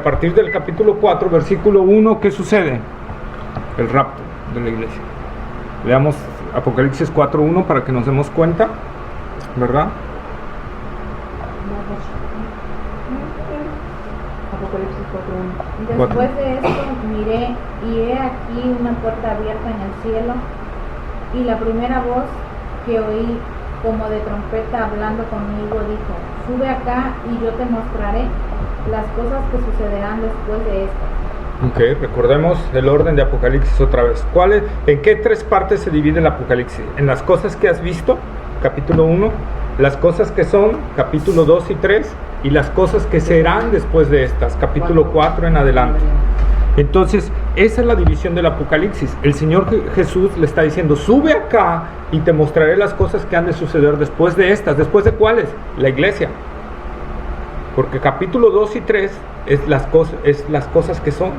partir del capítulo 4, versículo 1, ¿qué sucede? El rapto de la iglesia. Leamos Apocalipsis 4:1 para que nos demos cuenta, ¿verdad? Apocalipsis 4:1. Después de esto miré y he aquí una puerta abierta en el cielo, y la primera voz que oí como de trompeta hablando conmigo dijo: sube acá y yo te mostraré las cosas que sucederán después de estas. Ok, recordemos el orden de Apocalipsis otra vez. ¿En qué tres partes se divide el Apocalipsis? En las cosas que has visto, capítulo 1, las cosas que son, capítulo 2 y 3, y las cosas que serán después de estas, capítulo 4 en adelante. Entonces, esa es la división del Apocalipsis. El Señor Jesús le está diciendo: sube acá y te mostraré las cosas que han de suceder después de estas. ¿Después de cuáles? La iglesia. Porque capítulo 2 y 3 es las cosas que son.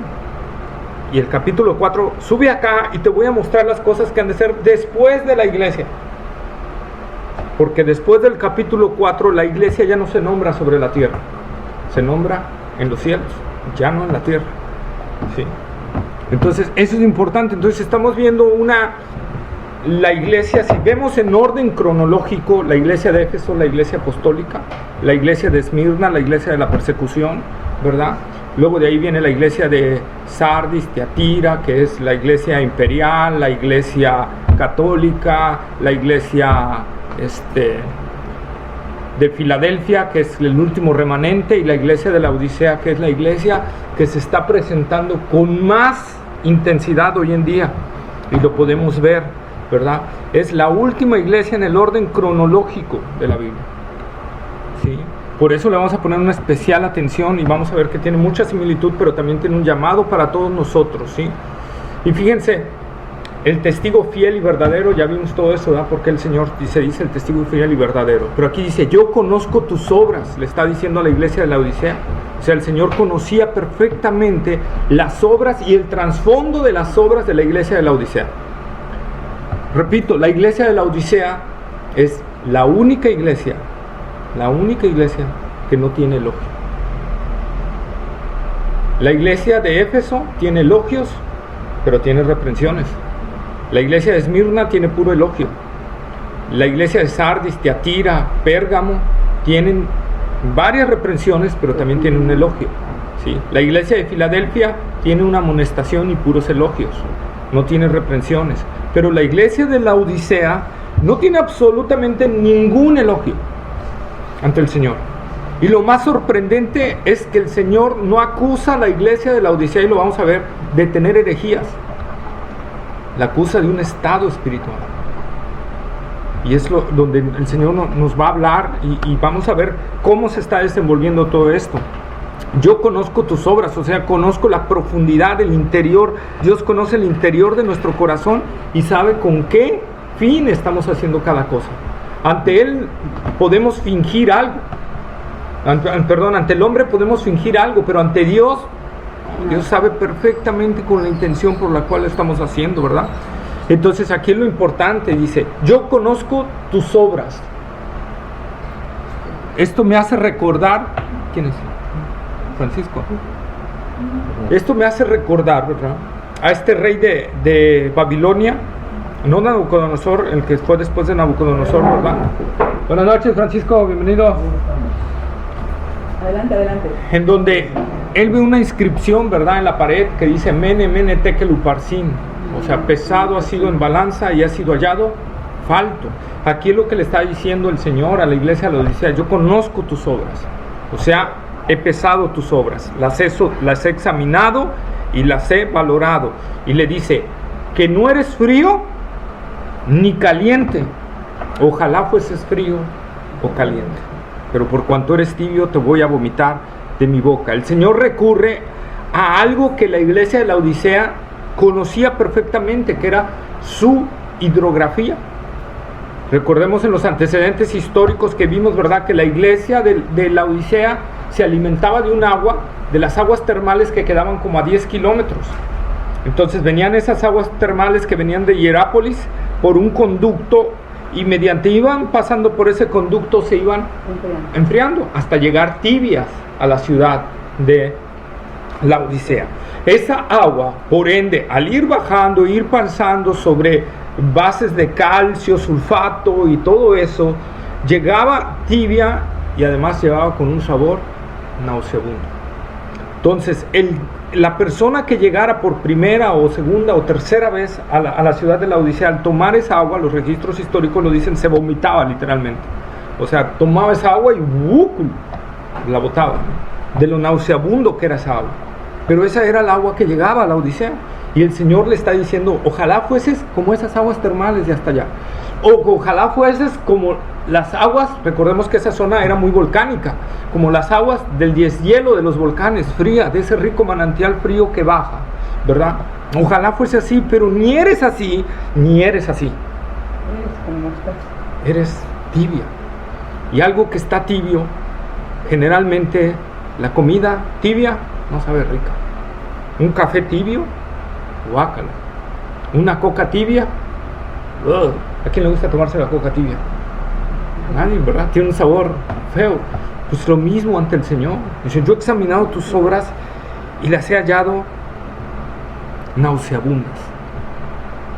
Y el capítulo 4, sube acá y te voy a mostrar las cosas que han de ser después de la iglesia. Porque después del capítulo 4, la iglesia ya no se nombra sobre la tierra. Se nombra en los cielos, ya no en la tierra. ¿Sí? Entonces, eso es importante. Entonces, estamos viendo la iglesia, si vemos en orden cronológico, la iglesia de Éfeso, la iglesia apostólica, la iglesia de Esmirna, la iglesia de la persecución, ¿verdad? Luego de ahí viene la iglesia de Sardis, Tiatira, que es la iglesia imperial, la iglesia católica, la iglesia de Filadelfia, que es el último remanente, y la iglesia de la Odisea, que es la iglesia que se está presentando con más intensidad hoy en día, y lo podemos ver, ¿verdad? Es la última iglesia en el orden cronológico de la Biblia, ¿sí? Por eso le vamos a poner una especial atención, y vamos a ver que tiene mucha similitud, pero también tiene un llamado para todos nosotros, ¿sí? Y fíjense, el testigo fiel y verdadero, ya vimos todo eso, ¿verdad? Porque el Señor dice el testigo fiel y verdadero. Pero aquí dice: yo conozco tus obras, le está diciendo a la iglesia de la Odisea. O sea, el Señor conocía perfectamente las obras y el trasfondo de las obras de la iglesia de la Odisea. Repito, la iglesia de la Odisea es la única iglesia que no tiene elogio. La iglesia de Éfeso tiene elogios, pero tiene reprensiones. La iglesia de Esmirna tiene puro elogio. La iglesia de Sardis, Tiatira, Pérgamo tienen varias reprensiones, pero también tienen un elogio, ¿sí? La iglesia de Filadelfia tiene una amonestación y puros elogios, no tiene reprensiones. Pero la iglesia de la Odisea no tiene absolutamente ningún elogio ante el Señor. Y lo más sorprendente es que el Señor no acusa a la iglesia de la Odisea, y lo vamos a ver, de tener herejías. La acusa de un estado espiritual. Y es donde el Señor nos va a hablar, y vamos a ver cómo se está desenvolviendo todo esto. Yo conozco tus obras, o sea, conozco la profundidad del interior. Dios conoce el interior de nuestro corazón y sabe con qué fin estamos haciendo cada cosa. Ante Él podemos fingir algo. Ante el hombre podemos fingir algo, pero ante Dios sabe perfectamente con la intención por la cual lo estamos haciendo, ¿verdad? Entonces aquí es lo importante, dice: yo conozco tus obras. Esto me hace recordar, ¿quién es? Francisco. Esto me hace recordar, ¿verdad?, a este rey de Babilonia, no Nabucodonosor, el que fue después de Nabucodonosor, ¿verdad? Buenas noches, Francisco, bienvenido. Adelante. En donde él ve una inscripción, ¿verdad?, en la pared que dice: Mene, mene, tekel uparsin. O sea, pesado ha sido en balanza y ha sido hallado falto. Aquí es lo que le está diciendo el Señor a la iglesia de la Odisea: yo conozco tus obras. O sea, he pesado tus obras, las he examinado y las he valorado. Y le dice que no eres frío ni caliente. Ojalá fueses frío o caliente, pero por cuanto eres tibio te voy a vomitar de mi boca. El Señor recurre a algo que la iglesia de la Odisea conocía perfectamente, que era su hidrografía. Recordemos en los antecedentes históricos que vimos, ¿verdad?, que la iglesia de la Odisea se alimentaba de un agua, de las aguas termales que quedaban como a 10 kilómetros. Entonces venían esas aguas termales que venían de Hierápolis por un conducto, y mediante iban pasando por ese conducto se iban enfriando hasta llegar tibias a la ciudad de la Odisea. Esa agua, por ende, al ir bajando, ir pasando sobre bases de calcio, sulfato y todo eso, llegaba tibia y además llegaba con un sabor nauseabundo. Entonces, la persona que llegara por primera o segunda o tercera vez a la ciudad de la Odisea, al tomar esa agua, los registros históricos lo dicen, se vomitaba literalmente. O sea, tomaba esa agua y la botaba, de lo nauseabundo que era esa agua. Pero esa era el agua que llegaba a la Odisea. Y el Señor le está diciendo, ojalá fueses como esas aguas termales de hasta allá. O ojalá fueses como las aguas, recordemos que esa zona era muy volcánica, como las aguas del deshielo de los volcanes, fría, de ese rico manantial frío que baja, ¿verdad? Ojalá fuese así, pero ni eres así, ni eres así. Eres tibia. Y algo que está tibio, generalmente la comida tibia no sabe rica. Un café tibio, guácala. Una coca tibia, ¿a quién le gusta tomarse la coca tibia? Nadie, ¿verdad? Tiene un sabor feo. Pues lo mismo ante el Señor. Dice, yo he examinado tus obras y las he hallado nauseabundas.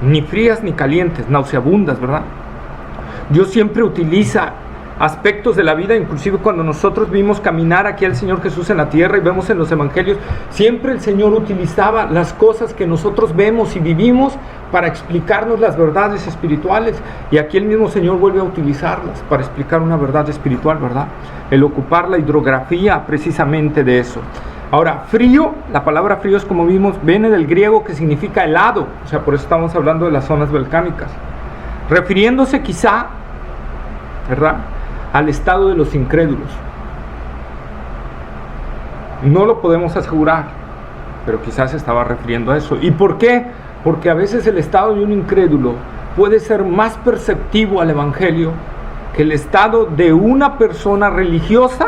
Ni frías ni calientes, nauseabundas, ¿verdad? Dios siempre utiliza aspectos de la vida, inclusive cuando nosotros vimos caminar aquí al Señor Jesús en la tierra y vemos en los evangelios, siempre el Señor utilizaba las cosas que nosotros vemos y vivimos para explicarnos las verdades espirituales, y aquí el mismo Señor vuelve a utilizarlas para explicar una verdad espiritual, ¿verdad? El ocupar la hidrografía precisamente de eso. Ahora, frío, la palabra frío es, como vimos, viene del griego que significa helado, o sea, por eso estamos hablando de las zonas volcánicas, refiriéndose quizá, ¿verdad?, al estado de los incrédulos. No lo podemos asegurar, pero quizás se estaba refiriendo a eso. ¿Y por qué? Porque a veces el estado de un incrédulo puede ser más perceptivo al evangelio que el estado de una persona religiosa,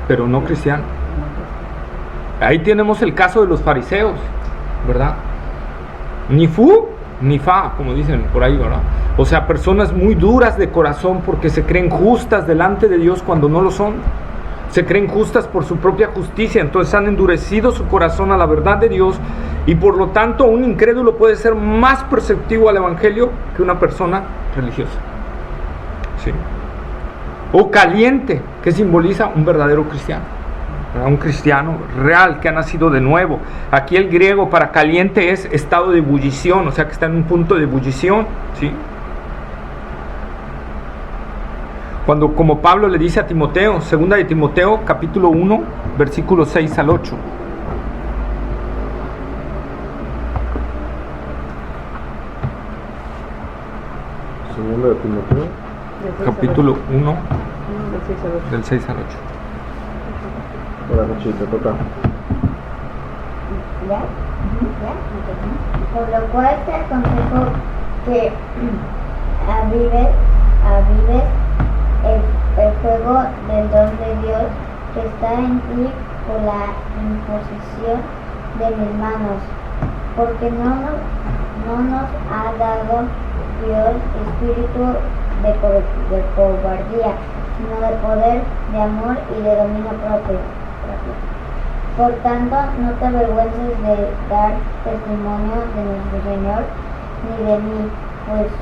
pero no cristiana. Ahí tenemos el caso de los fariseos, ¿verdad? Ni fu ni fa, como dicen por ahí, ¿verdad? O sea, personas muy duras de corazón porque se creen justas delante de Dios cuando no lo son. Se creen justas por su propia justicia, entonces han endurecido su corazón a la verdad de Dios, y por lo tanto un incrédulo puede ser más perceptivo al evangelio que una persona religiosa. ¿Sí? O caliente, que simboliza un verdadero cristiano, ¿verdad? Un cristiano real que ha nacido de nuevo. Aquí el griego para caliente es estado de ebullición, o sea que está en un punto de ebullición, ¿sí? Cuando, como Pablo le dice a Timoteo, segunda de Timoteo, capítulo 1, versículos 6 al 8. Segunda de Timoteo, Capítulo 1, del 6 al 8. Buenas noches, te toca. ¿Ya? Por lo cual te aconsejo que avives el fuego del don de Dios que está en ti por la imposición de mis manos, porque no nos ha dado Dios espíritu de cobardía, sino de poder, de amor y de dominio propio. Por tanto, no te avergüences de dar testimonio de nuestro Señor, ni de mí, pues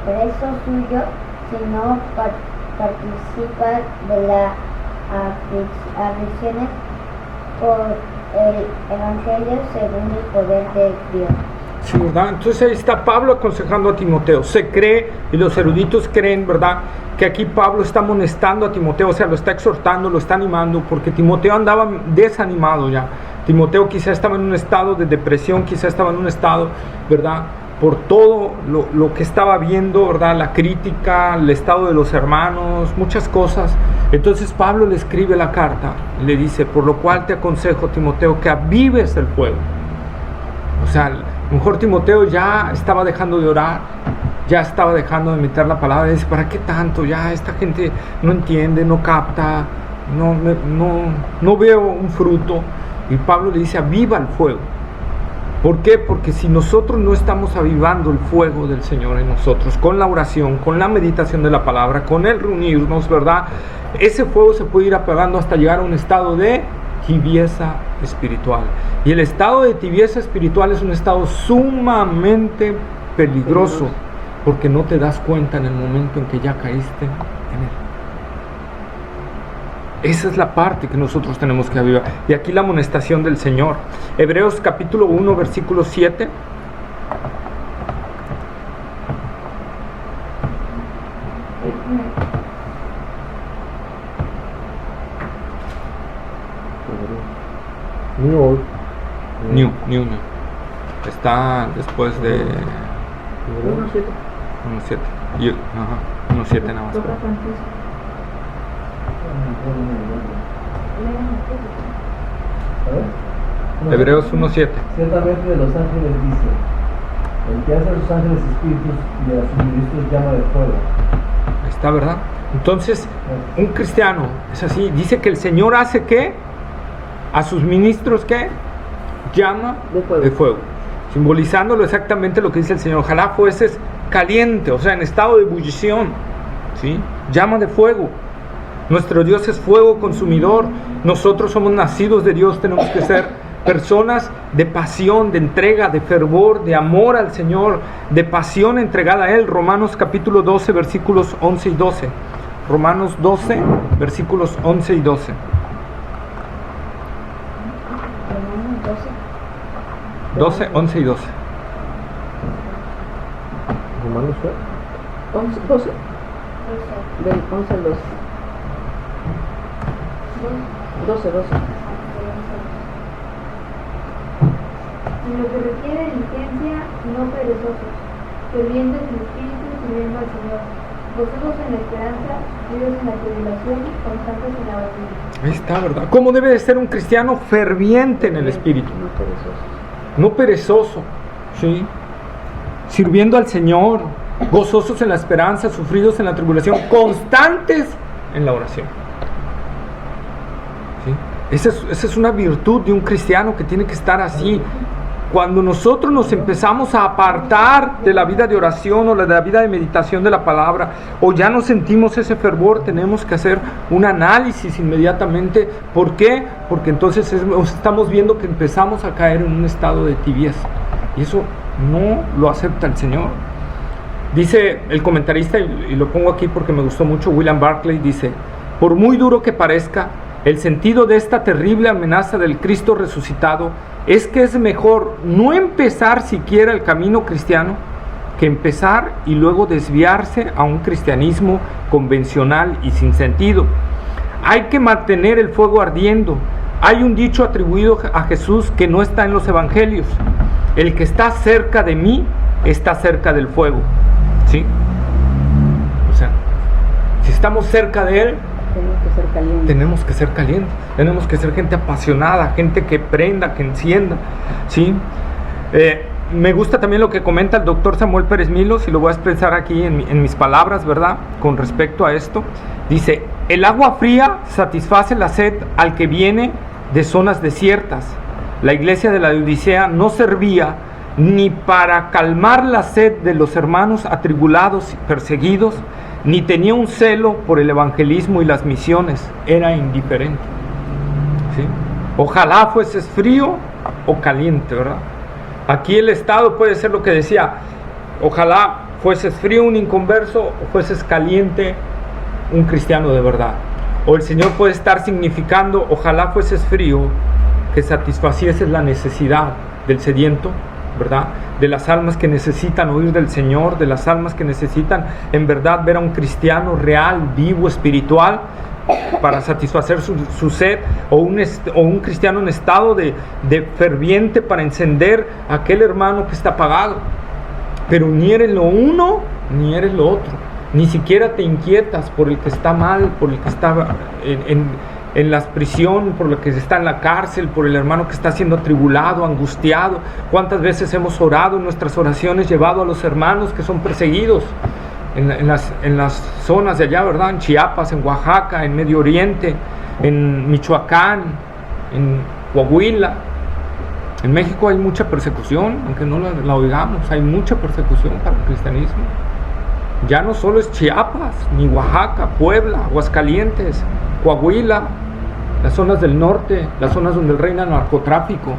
preso suyo, sino participa de las aflicciones por el Evangelio según el poder de Dios. Sí, ¿verdad? Entonces ahí está Pablo aconsejando a Timoteo. Se cree, y los eruditos creen, ¿verdad?, que aquí Pablo está amonestando a Timoteo, o sea, lo está exhortando, lo está animando, porque Timoteo andaba desanimado ya. Timoteo quizá estaba en un estado de depresión, quizá estaba en un estado, ¿verdad?, por todo lo que estaba viendo, ¿verdad?, la crítica, el estado de los hermanos, muchas cosas. Entonces Pablo le escribe la carta y le dice, por lo cual te aconsejo, Timoteo, que avives el fuego. O sea, a lo mejor Timoteo ya estaba dejando de orar, ya estaba dejando de meter la palabra, y dice, ¿para qué tanto? Ya esta gente no entiende, no capta, no veo un fruto. Y Pablo le dice, aviva el fuego. ¿Por qué? Porque si nosotros no estamos avivando el fuego del Señor en nosotros, con la oración, con la meditación de la palabra, con el reunirnos, ¿verdad? Ese fuego se puede ir apagando hasta llegar a un estado de tibieza espiritual. Y el estado de tibieza espiritual es un estado sumamente peligroso, porque no te das cuenta en el momento en que ya caíste en él. Esa es la parte que nosotros tenemos que avivar. Y aquí la amonestación del Señor. Hebreos capítulo 1, versículo 7. New. Está después de 1:7. 1.7. 1.7 nada más. Hebreos 1.7. Ciertamente de los ángeles dice: el que hace a sus ángeles espíritus y a sus ministros llama de fuego. Está, ¿verdad? Entonces, un cristiano es así. Dice que el Señor hace ¿qué? A sus ministros ¿qué? Llama de fuego. Simbolizándolo exactamente lo que dice el Señor. Ojalá fueses caliente, o sea, en estado de ebullición, ¿sí? Llama de fuego. Nuestro Dios es fuego consumidor. Nosotros somos nacidos de Dios. Tenemos que ser personas de pasión, de entrega, de fervor, de amor al Señor, de pasión entregada a Él. Romanos capítulo 12, versículos 11 y 12. Romanos 12, versículos 11 y 12. 12, 11 y 12. Romanos, ¿qué? 12. Del 11 al 12. 12. En lo que requiere diligencia, no perezosos, fervientes en espíritu, sirviendo al Señor, gozosos en la esperanza, vivos en la tribulación, constantes en la oración. Ahí está, ¿verdad? ¿Cómo debe de ser un cristiano? Ferviente en el espíritu, no perezoso, ¿sí? Sirviendo al Señor, gozosos en la esperanza, sufridos en la tribulación, constantes en la oración. ¿Sí? Esa es una virtud de un cristiano que tiene que estar así. Cuando nosotros nos empezamos a apartar de la vida de oración o de la vida de meditación de la palabra, o ya no sentimos ese fervor, tenemos que hacer un análisis inmediatamente. ¿Por qué? Porque entonces estamos viendo que empezamos a caer en un estado de tibieza, y eso no lo acepta el Señor. Dice el comentarista, y lo pongo aquí porque me gustó mucho, William Barclay, dice: por muy duro que parezca, el sentido de esta terrible amenaza del Cristo resucitado es que es mejor no empezar siquiera el camino cristiano que empezar y luego desviarse a un cristianismo convencional y sin sentido. Hay que mantener el fuego ardiendo. Hay un dicho atribuido a Jesús que no está en los evangelios: el que está cerca de mí está cerca del fuego. ¿Sí? O sea, si estamos cerca de Él, tenemos que ser calientes, tenemos que ser gente apasionada, gente que prenda, que encienda, ¿sí? Me gusta también lo que comenta el doctor Samuel Pérez Milos, y lo voy a expresar aquí en mis palabras, ¿verdad? Con respecto a esto, dice: el agua fría satisface la sed al que viene de zonas desiertas. La iglesia de la Odisea no servía ni para calmar la sed de los hermanos atribulados y perseguidos, ni tenía un celo por el evangelismo y las misiones. Era indiferente, ¿sí? Ojalá fueses frío o caliente, ¿verdad? Aquí el estado puede ser lo que decía: ojalá fueses frío, un inconverso, o fueses caliente, un cristiano de verdad. O el Señor puede estar significando: ojalá fueses frío, que satisfacieses la necesidad del sediento, ¿verdad? De las almas que necesitan oír del Señor, de las almas que necesitan en verdad ver a un cristiano real, vivo, espiritual, para satisfacer su sed, o un cristiano en estado de ferviente para encender a aquel hermano que está apagado. Pero ni eres lo uno ni eres lo otro, ni siquiera te inquietas por el que está mal, por el que está en la prisión, por el que está en la cárcel, por el hermano que está siendo atribulado, angustiado. ¿Cuántas veces hemos orado en nuestras oraciones, llevado a los hermanos que son perseguidos en las zonas de allá, ¿verdad? En Chiapas, en Oaxaca, en Medio Oriente, en Michoacán, en Coahuila, En México hay mucha persecución, aunque no la oigamos, hay mucha persecución para el cristianismo. Ya no solo es Chiapas, ni Oaxaca, Puebla, Aguascalientes, Coahuila, las zonas del norte, las zonas donde reina el narcotráfico.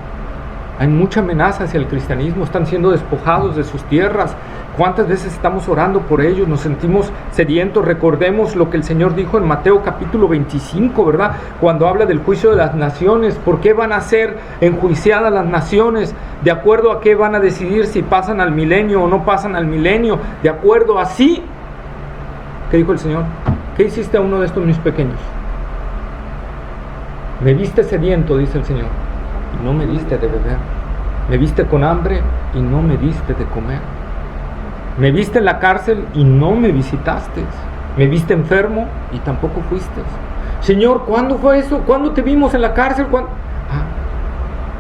Hay mucha amenaza hacia el cristianismo, están siendo despojados de sus tierras. ¿Cuántas veces estamos orando por ellos? Nos sentimos sedientos. Recordemos lo que el Señor dijo en Mateo capítulo 25, ¿verdad? Cuando habla del juicio de las naciones. ¿Por qué van a ser enjuiciadas las naciones? ¿De acuerdo a qué van a decidir si pasan al milenio o no pasan al milenio? ¿De acuerdo así? ¿Qué dijo el Señor? ¿Qué hiciste a uno de estos mis pequeños? Me viste sediento, dice el Señor, y no me diste de beber. Me viste con hambre y no me diste de comer. Me viste en la cárcel y no me visitaste. Me viste enfermo y tampoco fuiste. Señor, ¿cuándo fue eso? ¿Cuándo te vimos en la cárcel?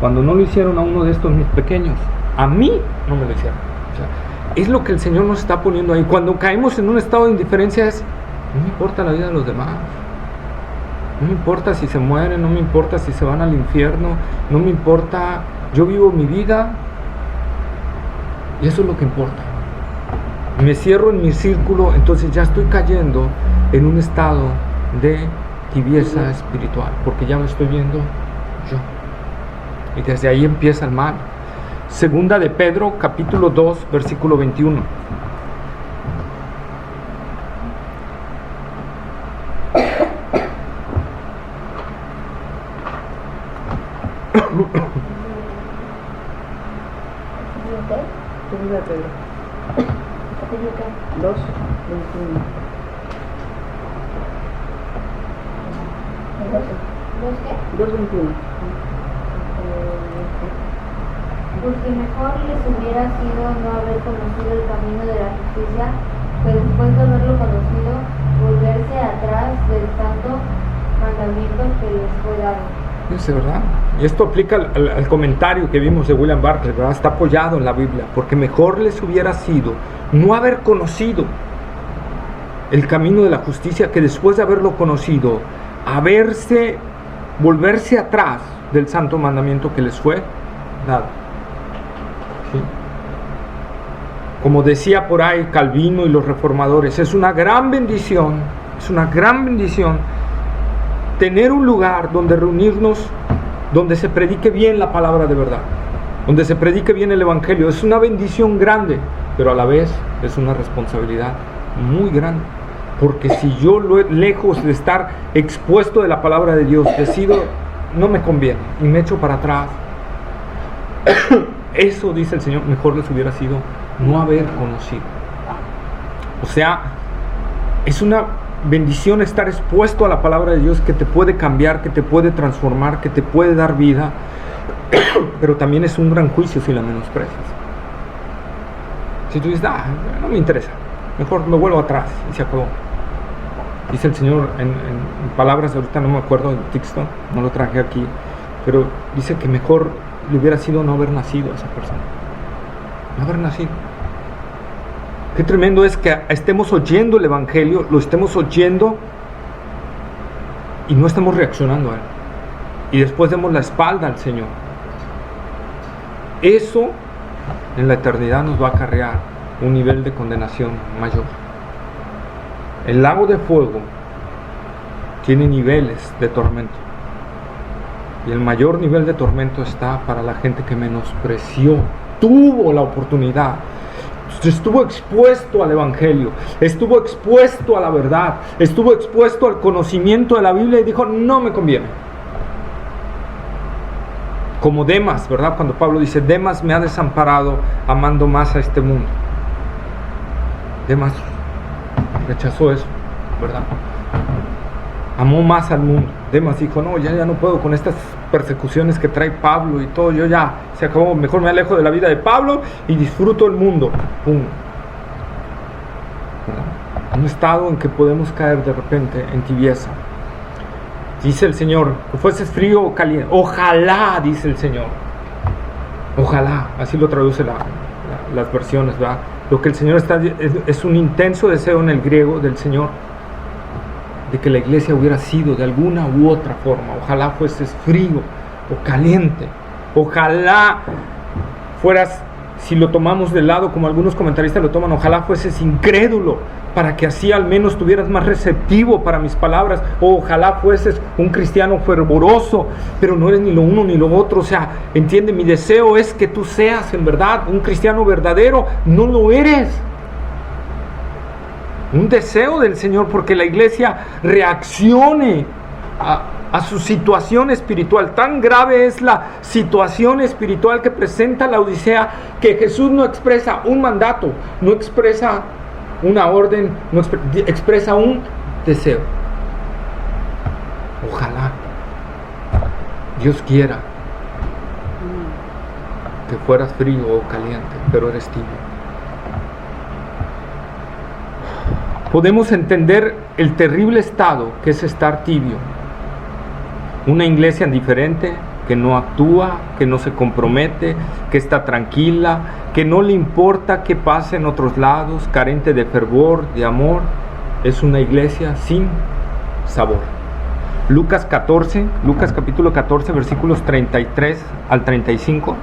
Cuando no lo hicieron a uno de estos mis pequeños, a mí no me lo hicieron. O sea, es lo que el Señor nos está poniendo ahí. Cuando caemos en un estado de indiferencia no me importa la vida de los demás. No me importa si se mueren, no me importa si se van al infierno, no me importa. Yo vivo mi vida y eso es lo que importa. Me cierro en mi círculo, entonces ya estoy cayendo en un estado de tibieza espiritual, porque ya me estoy viendo yo. Y desde ahí empieza el mal. Segunda de Pedro, capítulo 2, versículo 21. Segunda de Pedro 2, 21. ¿Los qué? 2, 21. Porque mejor les hubiera sido no haber conocido el camino de la justicia, que después de haberlo conocido, volverse atrás del santo mandamiento que les fue dado. Dice, ¿verdad? Y esto aplica al comentario que vimos de William Barclay, ¿verdad? Está apoyado en la Biblia, porque mejor les hubiera sido no haber conocido el camino de la justicia, que después de haberlo conocido, volverse atrás del santo mandamiento que les fue dado. ¿Sí? Como decía por ahí Calvino y los reformadores, es una gran bendición tener un lugar donde reunirnos, donde se predique bien la palabra de verdad, donde se predique bien el evangelio. Es una bendición grande, pero a la vez es una responsabilidad muy grande, porque si yo lejos de estar expuesto de la palabra de Dios decido no me conviene y me echo para atrás, eso, dice el Señor, mejor les hubiera sido no haber conocido. O sea, es una bendición estar expuesto a la palabra de Dios, que te puede cambiar, que te puede transformar, que te puede dar vida, pero también es un gran juicio si la menosprecias. Si tú dices, no me interesa, mejor me vuelvo atrás y se acabó. Dice el Señor en palabras, ahorita no me acuerdo del texto, no lo traje aquí, pero dice que mejor le hubiera sido no haber nacido a esa persona, no haber nacido. Qué tremendo es que estemos oyendo el evangelio, lo estemos oyendo y no estemos reaccionando a él, y después demos la espalda al Señor. Eso en la eternidad nos va a acarrear un nivel de condenación mayor. El lago de fuego tiene niveles de tormento, y el mayor nivel de tormento está para la gente que menospreció, tuvo la oportunidad, estuvo expuesto al evangelio, estuvo expuesto a la verdad, estuvo expuesto al conocimiento de la Biblia y dijo, no me conviene. Como Demas, ¿verdad? Cuando Pablo dice, Demas me ha desamparado amando más a este mundo. Demas rechazó eso, ¿verdad? Amó más al mundo. Demas dijo, no, ya no puedo con estas persecuciones que trae Pablo y todo, yo ya, se acabó, mejor me alejo de la vida de Pablo y disfruto el mundo. ¡Pum! ¿verdad? Un estado en que podemos caer de repente en tibieza. Dice el Señor, que fueses frío o caliente. Ojalá, dice el Señor. Ojalá, así lo traduce las versiones, ¿verdad? Lo que el Señor está es un intenso deseo en el griego del Señor de que la iglesia hubiera sido de alguna u otra forma. Ojalá fueses frío o caliente. Ojalá fueras, si lo tomamos de lado, como algunos comentaristas lo toman, ojalá fueses incrédulo, para que así al menos estuvieras más receptivo para mis palabras. O ojalá fueses un cristiano fervoroso, pero no eres ni lo uno ni lo otro. O sea, entiende, mi deseo es que tú seas en verdad un cristiano verdadero. No lo eres. Un deseo del Señor porque la iglesia reaccione a su situación espiritual. Tan grave es la situación espiritual que presenta la Odisea, que Jesús no expresa un mandato, no expresa una orden, no expresa un deseo. Ojalá Dios quiera que fueras frío o caliente, pero eres tibio. Podemos entender el terrible estado que es estar tibio. Una iglesia indiferente, que no actúa, que no se compromete, que está tranquila, que no le importa qué pase en otros lados, carente de fervor, de amor, es una iglesia sin sabor. Lucas capítulo 14, versículos 33 al 35.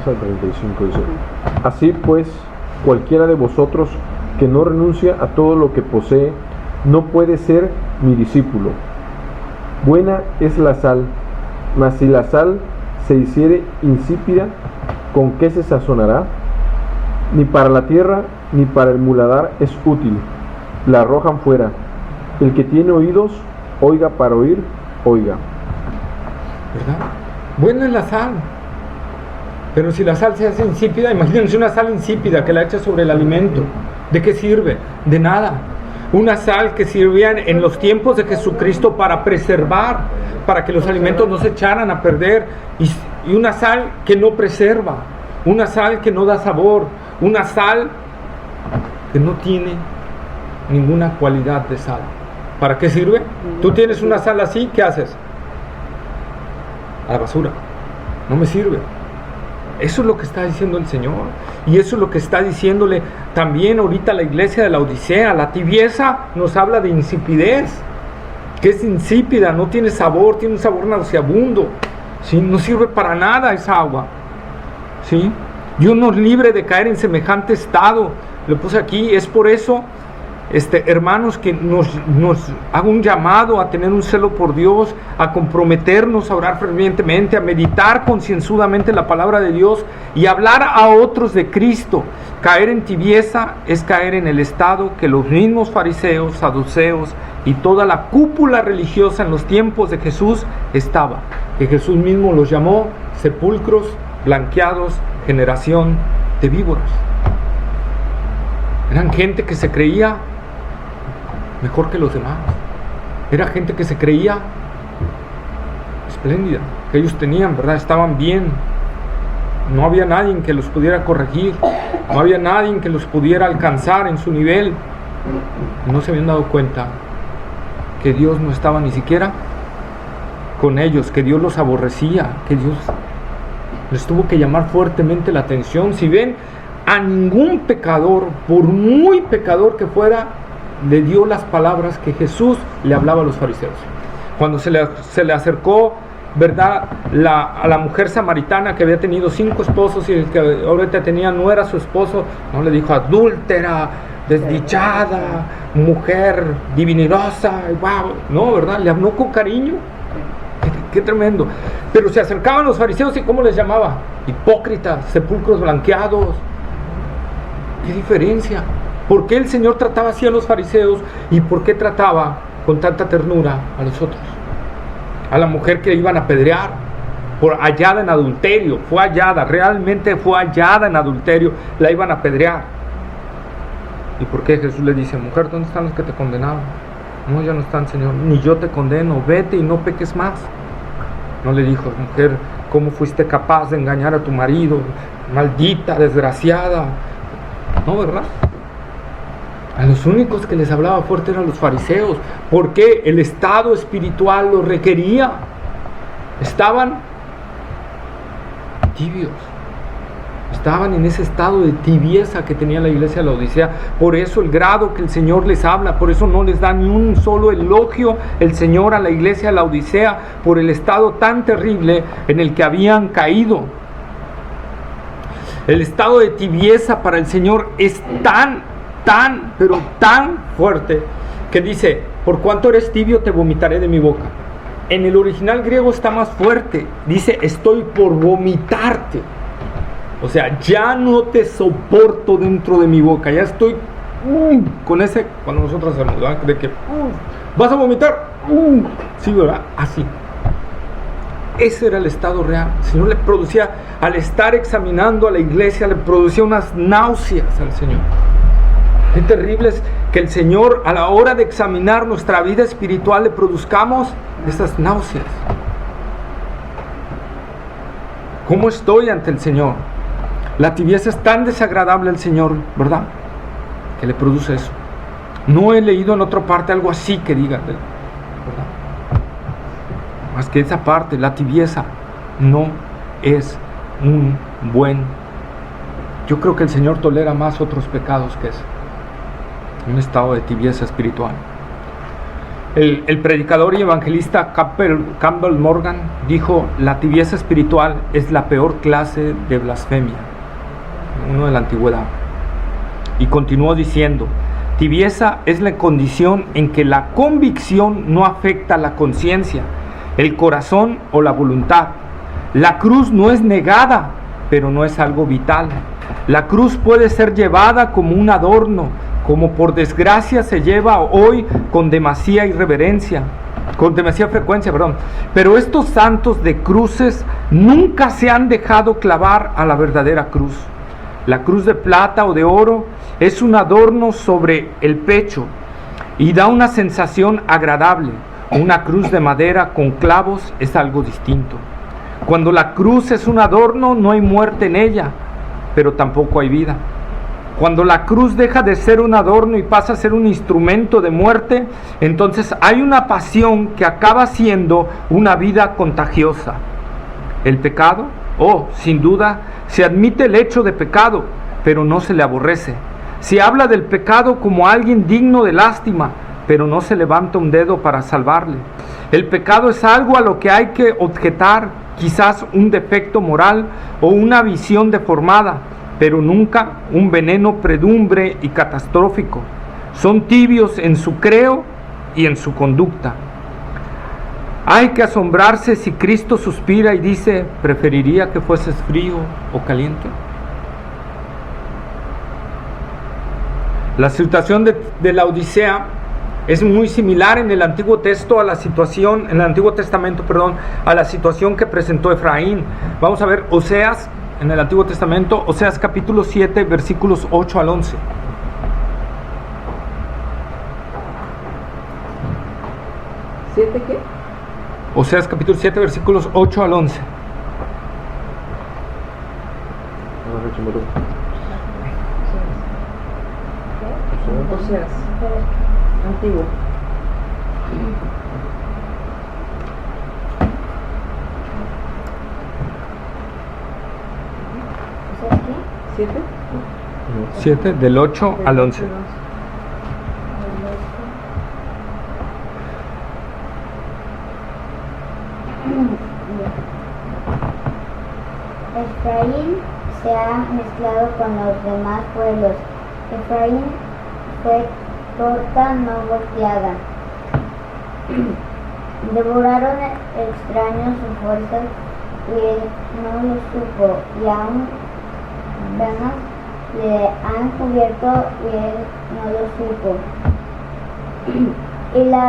Al 35 dice: Así pues, cualquiera de vosotros que no renuncia a todo lo que posee, no puede ser mi discípulo. Buena es la sal, mas si la sal se hiciere insípida, ¿con qué se sazonará? Ni para la tierra ni para el muladar es útil, la arrojan fuera. El que tiene oídos, oiga para oír, oiga. ¿Verdad? Buena es la sal. Pero si la sal se hace insípida, imagínense una sal insípida que la echa sobre el alimento. ¿De qué sirve? De nada. Una sal que servía en los tiempos de Jesucristo para preservar, para que los alimentos no se echaran a perder. Y una sal que no preserva, una sal que no da sabor, una sal que no tiene ninguna cualidad de sal. ¿Para qué sirve? Tú tienes una sal así, ¿qué haces? A la basura. No me sirve. Eso es lo que está diciendo el Señor. Y eso es lo que está diciéndole también ahorita la iglesia de la Odisea. La tibieza nos habla de insipidez. Que es insípida, no tiene sabor, tiene un sabor nauseabundo. ¿Sí? No sirve para nada esa agua. ¿Sí? Dios nos libre de caer en semejante estado. Lo puse aquí, es por eso, hermanos, que nos haga un llamado a tener un celo por Dios, a comprometernos a orar fervientemente, a meditar concienzudamente la palabra de Dios y hablar a otros de Cristo. Caer en tibieza es caer en el estado que los mismos fariseos, saduceos y toda la cúpula religiosa en los tiempos de Jesús estaba, que Jesús mismo los llamó sepulcros blanqueados, generación de víboras. Eran gente que se creía mejor que los demás. Era gente que se creía espléndida, que ellos tenían, ¿verdad? Estaban bien. No había nadie que los pudiera corregir, no había nadie que los pudiera alcanzar en su nivel. No se habían dado cuenta que Dios no estaba ni siquiera con ellos, que Dios los aborrecía, que Dios les tuvo que llamar fuertemente la atención. Si ven, a ningún pecador, por muy pecador que fuera, le dio las palabras que Jesús le hablaba a los fariseos. Cuando se le acercó, ¿verdad?, a la mujer samaritana que había tenido 5 esposos y el que ahorita tenía no era su esposo, no le dijo adúltera, desdichada, mujer divinidosa, wow, no, ¿verdad? Le habló con cariño. Qué tremendo. Pero se acercaban los fariseos y ¿cómo les llamaba? Hipócritas, sepulcros blanqueados. ¿Qué diferencia? ¿Por qué el Señor trataba así a los fariseos y por qué trataba con tanta ternura a los otros? A la mujer que iban a apedrear, hallada en adulterio, realmente fue hallada en adulterio, la iban a apedrear. ¿Y por qué Jesús le dice, mujer, ¿dónde están los que te condenaban? No, ya no están, Señor, ni yo te condeno, vete y no peques más. No le dijo, mujer, ¿cómo fuiste capaz de engañar a tu marido? Maldita, desgraciada. No, ¿verdad? A los únicos que les hablaba fuerte eran los fariseos, porque el estado espiritual lo requería. Estaban tibios. Estaban en ese estado de tibieza que tenía la iglesia de la Odisea. Por eso el grado que el Señor les habla, por eso no les da ni un solo elogio el Señor a la iglesia de la Odisea, por el estado tan terrible en el que habían caído. El estado de tibieza para el Señor es pero tan fuerte, que dice, por cuanto eres tibio te vomitaré de mi boca. En el original griego está más fuerte, dice, estoy por vomitarte. O sea, ya no te soporto dentro de mi boca, ya estoy con ese, cuando nosotros hacemos, ¿verdad? De que vas a vomitar, sí, ¿verdad? Así. Ese era el estado real. El Señor le producía, al estar examinando a la iglesia, le producía unas náuseas al Señor. Qué terrible es que el Señor, a la hora de examinar nuestra vida espiritual, le produzcamos esas náuseas. ¿Cómo estoy ante el Señor? La tibieza es tan desagradable al Señor, ¿verdad? Que le produce eso. No he leído en otra parte algo así que diga, ¿verdad? Más que esa parte, la tibieza no es un buen. Yo creo que el Señor tolera más otros pecados que ese. Un estado de tibieza espiritual. El predicador y evangelista Campbell Morgan dijo: la tibieza espiritual es la peor clase de blasfemia, uno de la antigüedad. Y continuó diciendo: tibieza es la condición en que la convicción no afecta la conciencia, el corazón o la voluntad. La cruz no es negada, pero no es algo vital. La cruz puede ser llevada como un adorno, como por desgracia se lleva hoy con demasiada frecuencia, pero estos santos de cruces nunca se han dejado clavar a la verdadera cruz. La cruz de plata o de oro es un adorno sobre el pecho y da una sensación agradable. Una cruz de madera con clavos es algo distinto. Cuando la cruz es un adorno, no hay muerte en ella, pero tampoco hay vida. Cuando la cruz deja de ser un adorno y pasa a ser un instrumento de muerte, entonces hay una pasión que acaba siendo una vida contagiosa. El pecado, sin duda, se admite el hecho de pecado, pero no se le aborrece. Se habla del pecado como alguien digno de lástima, pero no se levanta un dedo para salvarle. El pecado es algo a lo que hay que objetar, quizás un defecto moral o una visión deformada, pero nunca un veneno predumbre y catastrófico. Son tibios en su creo y en su conducta. Hay que asombrarse si Cristo suspira y dice: ¿preferiría que fueses frío o caliente? La situación de la Odisea es muy similar en el Antiguo Testamento a la situación que presentó Efraín. Vamos a ver Oseas en el Antiguo Testamento, Oseas capítulo 7, versículos 8 al 11. ¿7 qué? Oseas capítulo 7, versículos 8 al 11. Oseas, antiguo. ¿Qué? 7, del 8 al 11. Efraín se ha mezclado con los demás pueblos. Efraín fue torta no volteada. Devoraron extraños sus fuerzas y él no lo supo, y aún ganas le han cubierto y él no lo supo. Y la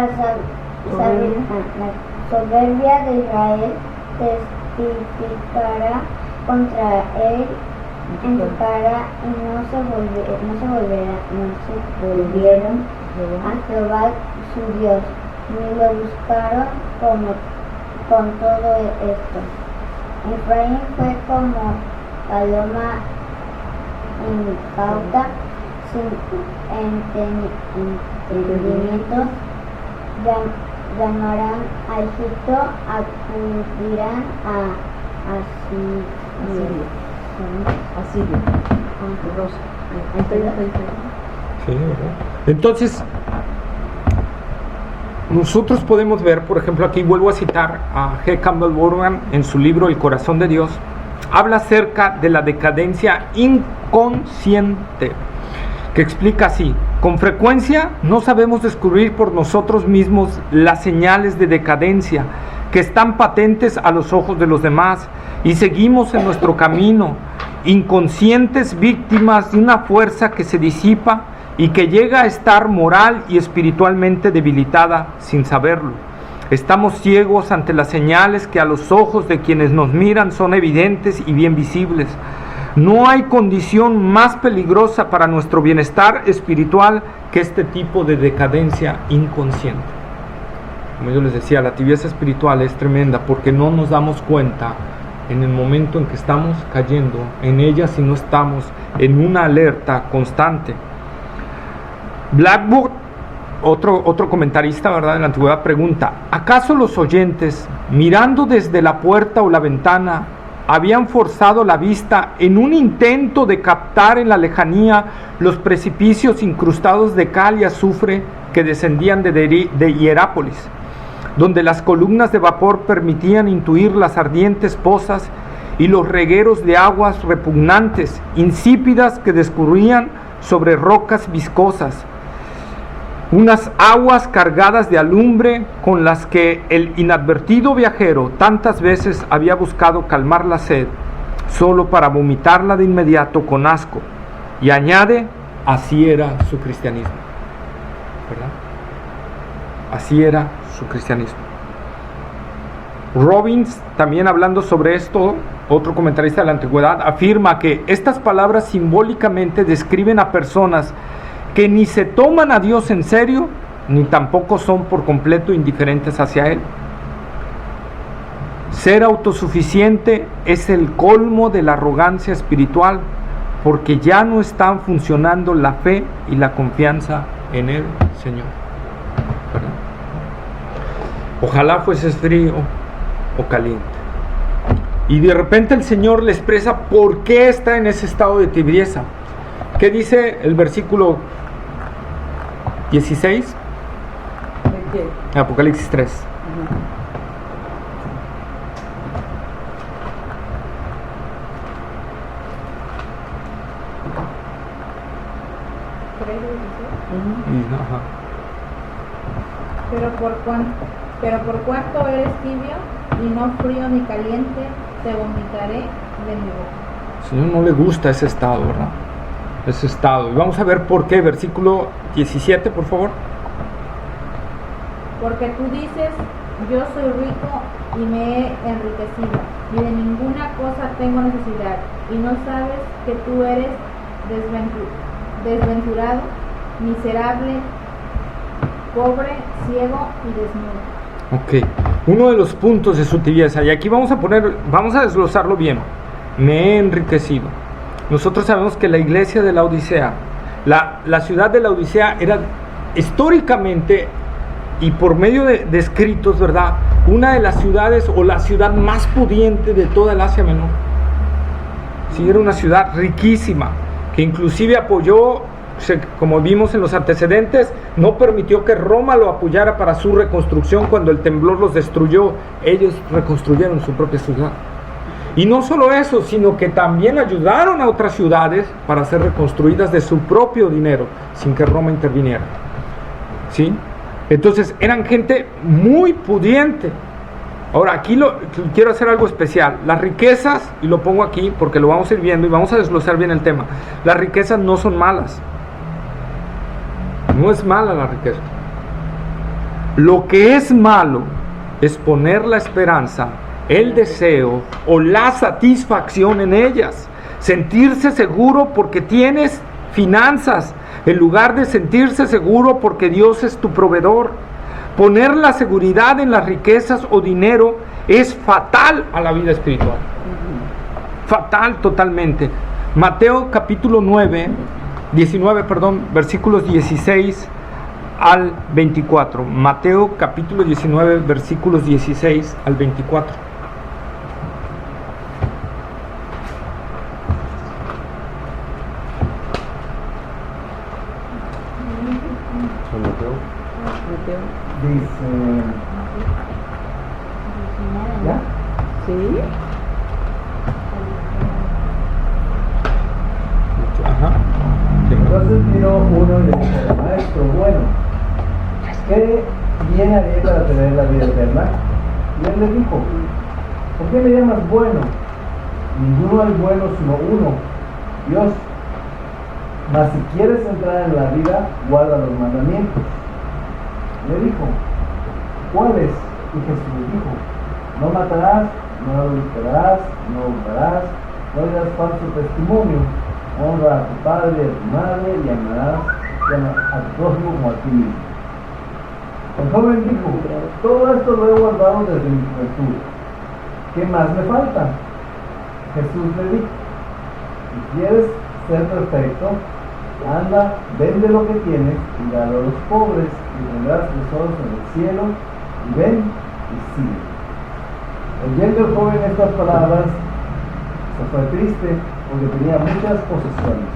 soberbia de Israel testificará contra él en su cara y no se volvieron a Jehová su Dios, ni lo buscaron con todo esto. Efraín fue como paloma incauta, sin entendimiento, llamarán a Egipto, acudirán a Asirio. Rosa. Ahí está. Sí, ¿verdad? Entonces, nosotros podemos ver, por ejemplo, aquí vuelvo a citar a G. Campbell Morgan en su libro El corazón de Dios, habla acerca de la decadencia inconsciente, que explica así: con frecuencia no sabemos descubrir por nosotros mismos las señales de decadencia que están patentes a los ojos de los demás y seguimos en nuestro camino, inconscientes víctimas de una fuerza que se disipa y que llega a estar moral y espiritualmente debilitada sin saberlo. Estamos ciegos ante las señales que a los ojos de quienes nos miran son evidentes y bien visibles. No hay condición más peligrosa para nuestro bienestar espiritual que este tipo de decadencia inconsciente. Como yo les decía, la tibieza espiritual es tremenda porque no nos damos cuenta en el momento en que estamos cayendo en ella si no estamos en una alerta constante. Blackwood, otro comentarista, ¿verdad?, de la antigüedad, pregunta: ¿acaso los oyentes, mirando desde la puerta o la ventana, habían forzado la vista en un intento de captar en la lejanía los precipicios incrustados de cal y azufre que descendían de Hierápolis, donde las columnas de vapor permitían intuir las ardientes pozas y los regueros de aguas repugnantes, insípidas, que discurrían sobre rocas viscosas? Unas aguas cargadas de alumbre con las que el inadvertido viajero tantas veces había buscado calmar la sed, solo para vomitarla de inmediato con asco. Y añade: así era su cristianismo, ¿verdad? Así era su cristianismo. Robbins, también hablando sobre esto, otro comentarista de la antigüedad, afirma que estas palabras simbólicamente describen a personas que ni se toman a Dios en serio, ni tampoco son por completo indiferentes hacia Él. Ser autosuficiente es el colmo de la arrogancia espiritual, porque ya no están funcionando la fe y la confianza en el Señor, ¿verdad? Ojalá fueses frío o caliente. Y de repente el Señor le expresa por qué está en ese estado de tibieza. ¿Qué dice el versículo 16? ¿De qué? Apocalipsis 3. Ajá. Pero por cuanto eres tibio y no frío ni caliente, te vomitaré de mi boca. Al Señor no le gusta ese estado, ¿verdad? Ese estado. Y vamos a ver por qué. Versículo 17, por favor. Porque tú dices: yo soy rico y me he enriquecido, y de ninguna cosa tengo necesidad, y no sabes que tú eres desventurado, miserable, pobre, ciego y desnudo. Ok. Uno de los puntos de su tibieza, y aquí vamos a desglosarlo bien. Me he enriquecido. Nosotros sabemos que la iglesia de la Odisea, la ciudad de la Odisea era históricamente y por medio de escritos, ¿verdad?, una de las ciudades o la ciudad más pudiente de toda el Asia Menor. Sí, era una ciudad riquísima, que inclusive apoyó, como vimos en los antecedentes, no permitió que Roma lo apoyara para su reconstrucción cuando el temblor los destruyó. Ellos reconstruyeron su propia ciudad. Y no solo eso, sino que también ayudaron a otras ciudades para ser reconstruidas de su propio dinero, sin que Roma interviniera. ¿Sí? Entonces, eran gente muy pudiente. Ahora, aquí quiero hacer algo especial. Las riquezas, y lo pongo aquí porque lo vamos a ir viendo y vamos a desglosar bien el tema. Las riquezas no son malas. No es mala la riqueza. Lo que es malo es poner la esperanza, el deseo o la satisfacción en ellas, Sentirse seguro porque tienes finanzas, en lugar de sentirse seguro porque Dios es tu proveedor. Poner la seguridad en las riquezas o dinero es fatal a la vida espiritual. Fatal totalmente. Mateo capítulo 19, versículos 16 al 24. Mateo capítulo 19, versículos 16 al 24. San Mateo. Dice, ¿ya? Sí. Ajá. Entonces vino uno y le dijo, maestro, bueno, ¿qué bien haré para tener la vida eterna? Y él le dijo, ¿por qué me llamas bueno? Ninguno es bueno sino uno, Dios. Mas si quieres entrar en la vida, guarda los mandamientos. Le dijo, ¿cuáles? Y Jesús dijo, no matarás, no adulterarás, no hurtarás, no dirás falso testimonio, honra a tu padre y a tu madre y amarás a tu prójimo como a ti mismo. El joven dijo, todo esto lo he guardado desde mi juventud. ¿Qué más me falta? Jesús le dijo, si quieres ser perfecto, anda, vende lo que tienes y dalo a los pobres y tendrás tesoros en el cielo, y ven y sigue. Oyendo el joven estas palabras, se fue triste porque tenía muchas posesiones.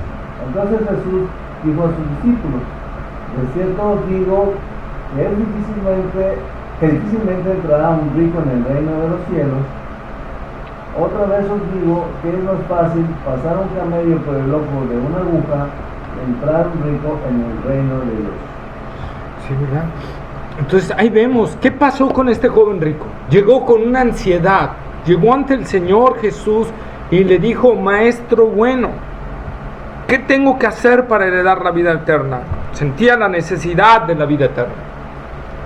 Entonces Jesús dijo a sus discípulos, de cierto os digo que difícilmente entrará un rico en el reino de los cielos. Otra vez os digo que es más fácil pasar un camello por el ojo de una aguja que entrar un rico en el reino de Dios. Sí, ¿verdad? Entonces ahí vemos, ¿qué pasó con este joven rico? Llegó con una ansiedad, llegó ante el Señor Jesús y le dijo, maestro bueno, ¿qué tengo que hacer para heredar la vida eterna? Sentía la necesidad de la vida eterna,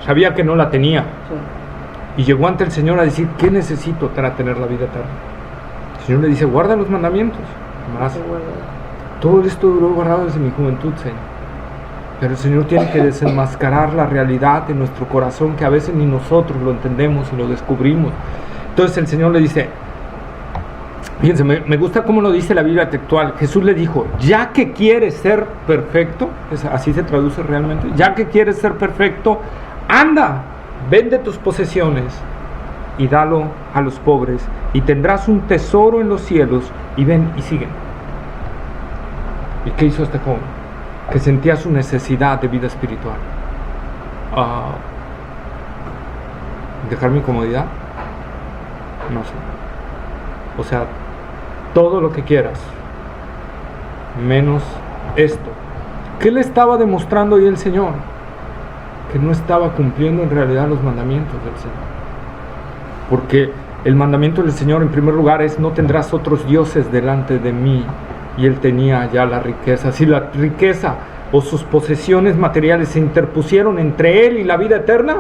sabía que no la tenía. Sí. Y llegó ante el Señor a decir, ¿qué necesito para tener la vida eterna? El Señor le dice, guarda los mandamientos. Más, todo esto duró guardado desde mi juventud, Señor. Pero el Señor tiene que desenmascarar la realidad de nuestro corazón, que a veces ni nosotros lo entendemos y lo descubrimos. Entonces el Señor le dice, fíjense, me gusta cómo lo dice la Biblia textual. Jesús le dijo, ya que quieres ser perfecto, así se traduce realmente, ya que quieres ser perfecto, anda, vende tus posesiones y dalo a los pobres, y tendrás un tesoro en los cielos, y ven y siguen. ¿Y qué hizo este joven? Que sentía su necesidad de vida espiritual. ¿Dejar mi comodidad? No sé. O sea, todo lo que quieras, menos esto. ¿Qué le estaba demostrando ahí el Señor? Que no estaba cumpliendo en realidad los mandamientos del Señor. Porque el mandamiento del Señor, en primer lugar, es no tendrás otros dioses delante de mí. Y él tenía ya la riqueza. Si la riqueza o sus posesiones materiales se interpusieron entre él y la vida eterna,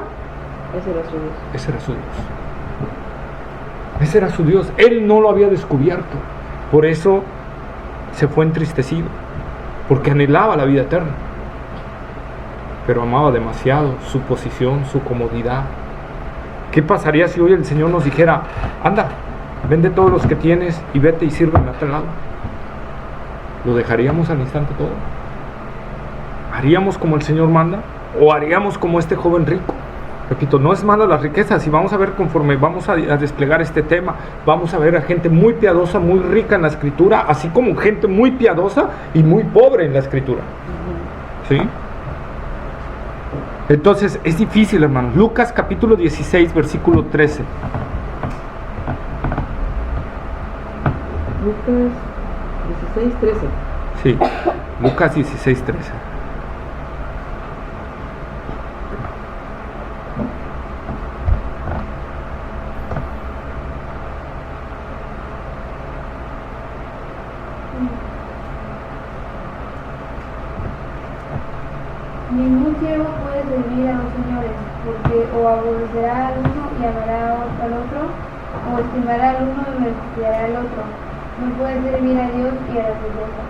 Ese era su Dios. ese era su Dios. Ese era su Dios. Él no lo había descubierto. Por eso se fue entristecido, porque anhelaba la vida eterna, pero amaba demasiado su posición, su comodidad. ¿Qué pasaría si hoy el Señor nos dijera, anda, vende todos los que tienes y vete y sírveme a tal lado? ¿Lo dejaríamos al instante todo? ¿Haríamos como el Señor manda? ¿O haríamos como este joven rico? Repito, no es mala las riquezas, y vamos a ver conforme vamos a desplegar este tema, vamos a ver a gente muy piadosa, muy rica en la Escritura, así como gente muy piadosa y muy pobre en la Escritura. ¿Sí? Entonces, es difícil, hermanos. Lucas capítulo 16, versículo 13. Lucas 16, 13. Sí, Lucas 16, 13. Ningún siervo puede servir a dos señores, porque o aborrecerá al uno y amará al otro, o estimará al uno y menospreciará al otro. No puedes servir a Dios y a las riquezas.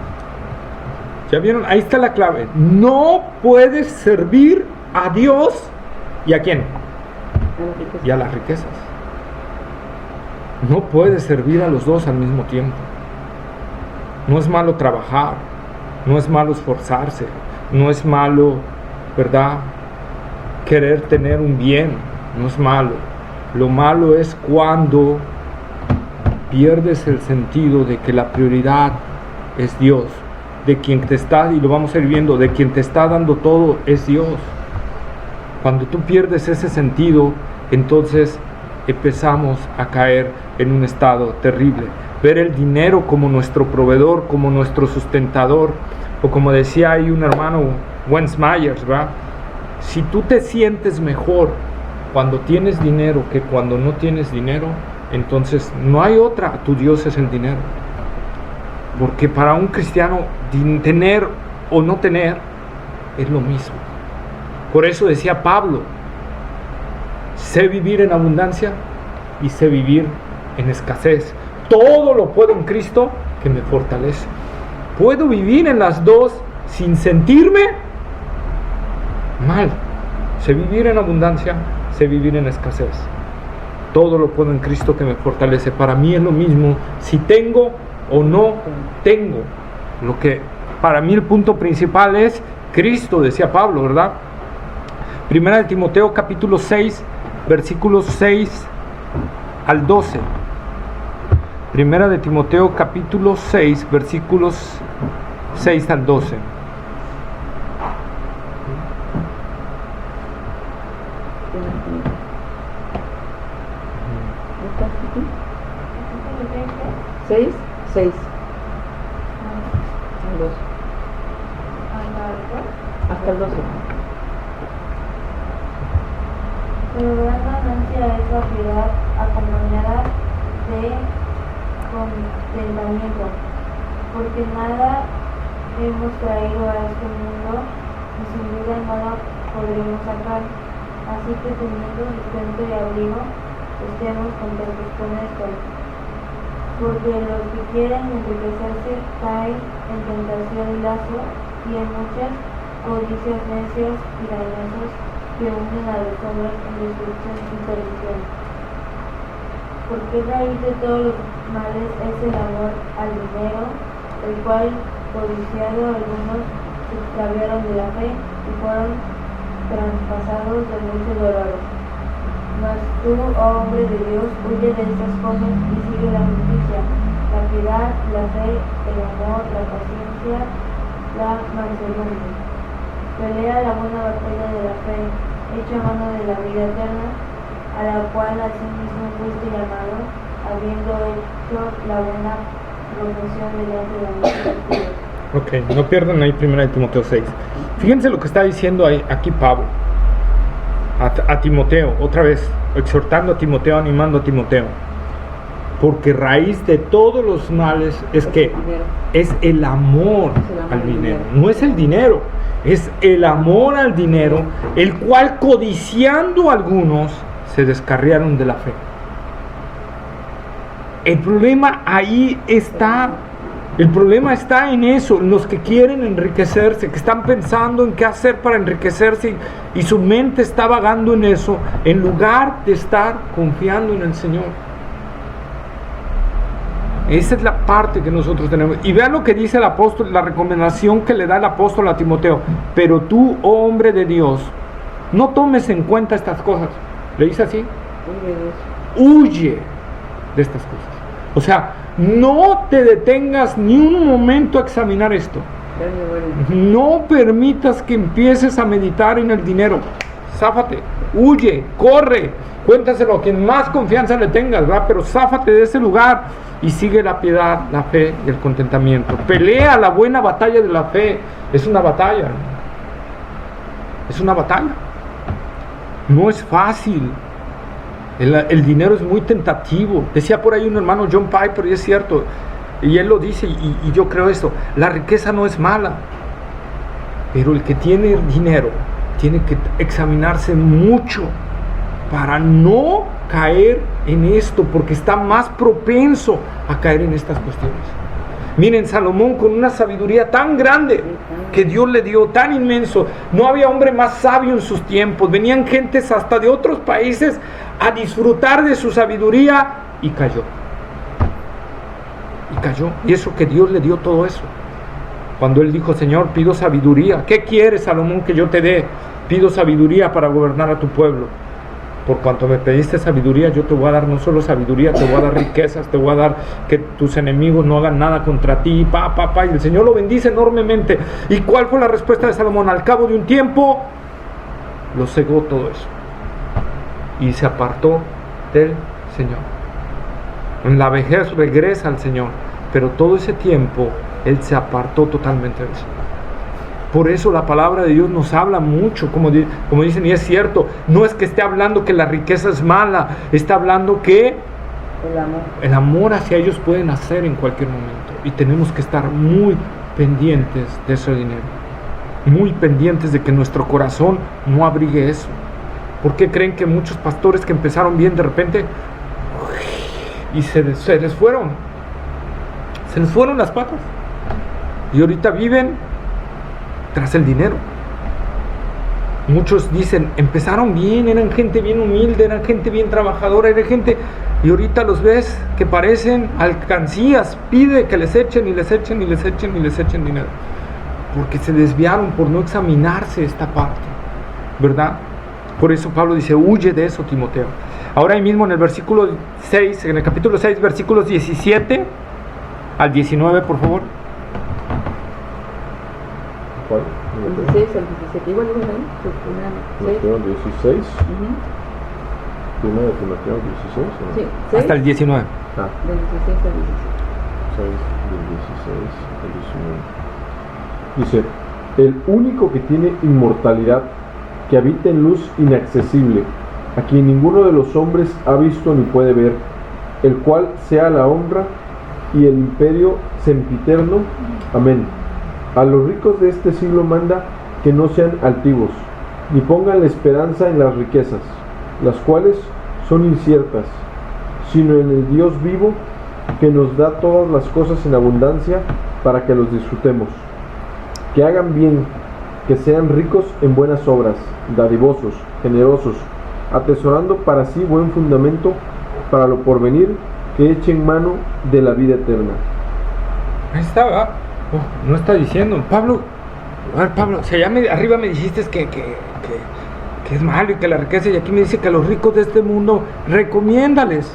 ¿Ya vieron? Ahí está la clave. No puedes servir a Dios y a quién? A la riqueza. Y a las riquezas. No puedes servir a los dos al mismo tiempo. No es malo trabajar, no es malo esforzarse, no es malo, ¿verdad?, querer tener un bien, no es malo. Lo malo es cuando pierdes el sentido de que la prioridad es Dios, de quien te está, y lo vamos a ir viendo, de quien te está dando todo es Dios. Cuando tú pierdes ese sentido, entonces empezamos a caer en un estado terrible. Ver el dinero como nuestro proveedor, como nuestro sustentador, o como decía ahí un hermano, Wens Myers, ¿verdad? Si tú te sientes mejor cuando tienes dinero que cuando no tienes dinero, entonces no hay otra, tu Dios es el dinero. Porque para un cristiano tener o no tener es lo mismo. Por eso decía Pablo, sé vivir en abundancia y sé vivir en escasez. Todo lo puedo en Cristo que me fortalece. Puedo vivir en las dos sin sentirme mal. Sé vivir en abundancia, sé vivir en escasez. Todo lo puedo en Cristo que me fortalece. Para mí es lo mismo si tengo o no tengo. Lo que para mí el punto principal es Cristo, decía Pablo, ¿verdad? Primera de Timoteo capítulo 6, versículos 6 al 12. Primera de Timoteo capítulo 6, versículos 6 al 12. ¿6? 6. Hasta el 12. Pero gran ganancia es la piedad acompañada de contentamiento, porque nada hemos traído a este mundo y sin duda nada podremos sacar. Así que teniendo sustento y abrigo, estemos contentos con esto. Porque los que quieren enriquecerse caen en tentación y lazo y en muchas codicias necias y dañosas que hunden a los hombres en destrucción y perdición. Porque raíz de todos los males es el amor al dinero, el cual, codiciado, algunos se extraviaron de la fe y fueron traspasados de muchos dolores. Mas tú, oh hombre de Dios, huye de estas cosas y sigue la justicia, la piedad, la fe, el amor, la paciencia, la mansedumbre. Pelea la buena batalla de la fe, echa mano de la vida eterna, a la cual asimismo fuiste llamado, habiendo hecho la buena profesión delante de nuestros Dios. Ok, no pierdan ahí 1 Timoteo 6. Fíjense lo que está diciendo aquí Pablo a Timoteo, otra vez, exhortando a Timoteo, animando a Timoteo. Porque raíz de todos los males es que es el amor al dinero. No es el dinero, es el amor al dinero, el cual codiciando algunos se descarriaron de la fe. El problema ahí está. El problema está en eso, en los que quieren enriquecerse, que están pensando en qué hacer para enriquecerse y su mente está vagando en eso, en lugar de estar confiando en el Señor. Esa es la parte que nosotros tenemos. Y vean lo que dice el apóstol, la recomendación que le da el apóstol a Timoteo. Pero tú, oh hombre de Dios, no tomes en cuenta estas cosas. ¿Le dice así? Huye de estas cosas. O sea, no te detengas ni un momento a examinar esto. No permitas que empieces a meditar en el dinero. Záfate, huye, corre, cuéntaselo a quien más confianza le tengas, ¿verdad? Pero záfate de ese lugar y sigue la piedad, la fe y el contentamiento. Pelea la buena batalla de la fe. Es una batalla. Es una batalla. No es fácil. El dinero es muy tentativo. Decía por ahí un hermano, John Piper, y es cierto, y él lo dice, y yo creo esto: la riqueza no es mala, pero el que tiene dinero tiene que examinarse mucho para no caer en esto, porque está más propenso a caer en estas cuestiones. Miren, Salomón, con una sabiduría tan grande que Dios le dio, tan inmenso, no había hombre más sabio en sus tiempos. Venían gentes hasta de otros países a disfrutar de su sabiduría, y cayó. Y cayó. Y eso que Dios le dio todo eso. Cuando él dijo: Señor, pido sabiduría. ¿Qué quieres, Salomón, que yo te dé? Pido sabiduría para gobernar a tu pueblo. Por cuanto me pediste sabiduría, yo te voy a dar no solo sabiduría, te voy a dar riquezas, te voy a dar que tus enemigos no hagan nada contra ti, y el Señor lo bendice enormemente. ¿Y cuál fue la respuesta de Salomón? Al cabo de un tiempo, lo cegó todo eso, y se apartó del Señor. En la vejez regresa al Señor, pero todo ese tiempo, él se apartó totalmente del Señor. Por eso la palabra de Dios nos habla mucho, como dicen, y es cierto, no es que esté hablando que la riqueza es mala, está hablando que el amor hacia ellos puede nacer en cualquier momento, y tenemos que estar muy pendientes de ese dinero, muy pendientes de que nuestro corazón no abrigue eso. ¿Por qué creen que muchos pastores que empezaron bien de repente y se les fueron las patas, y ahorita viven tras el dinero? Muchos dicen, empezaron bien, eran gente bien humilde, eran gente bien trabajadora, era gente, y ahorita los ves que parecen alcancías. Pide que les echen y les echen y les echen y les echen dinero, porque se desviaron por no examinarse esta parte, ¿verdad? Por eso Pablo dice: huye de eso, Timoteo. Ahora ahí mismo en el versículo 6, en el capítulo 6, versículos 17 al 19, por favor. ¿Cuál? 16 al 17. Igual digo ahí. Timoteo 16. Primero de Timoteo 16. ¿No? Sí, Hasta el 19. Ah, del 16 al 17. 6 del 16 al 19. Dice: el único que tiene inmortalidad, que habita en luz inaccesible, a quien ninguno de los hombres ha visto ni puede ver, el cual sea la honra y el imperio sempiterno. Amén. A los ricos de este siglo manda que no sean altivos, ni pongan la esperanza en las riquezas, las cuales son inciertas, sino en el Dios vivo, que nos da todas las cosas en abundancia para que los disfrutemos. Que hagan bien, que sean ricos en buenas obras, dadivosos, generosos, atesorando para sí buen fundamento para lo porvenir, que echen mano de la vida eterna. Ahí está, ¿verdad? No está diciendo Pablo. A ver, Pablo, si allá arriba me dijiste que es malo y que la riqueza, y aquí me dice que a los ricos de este mundo recomiéndales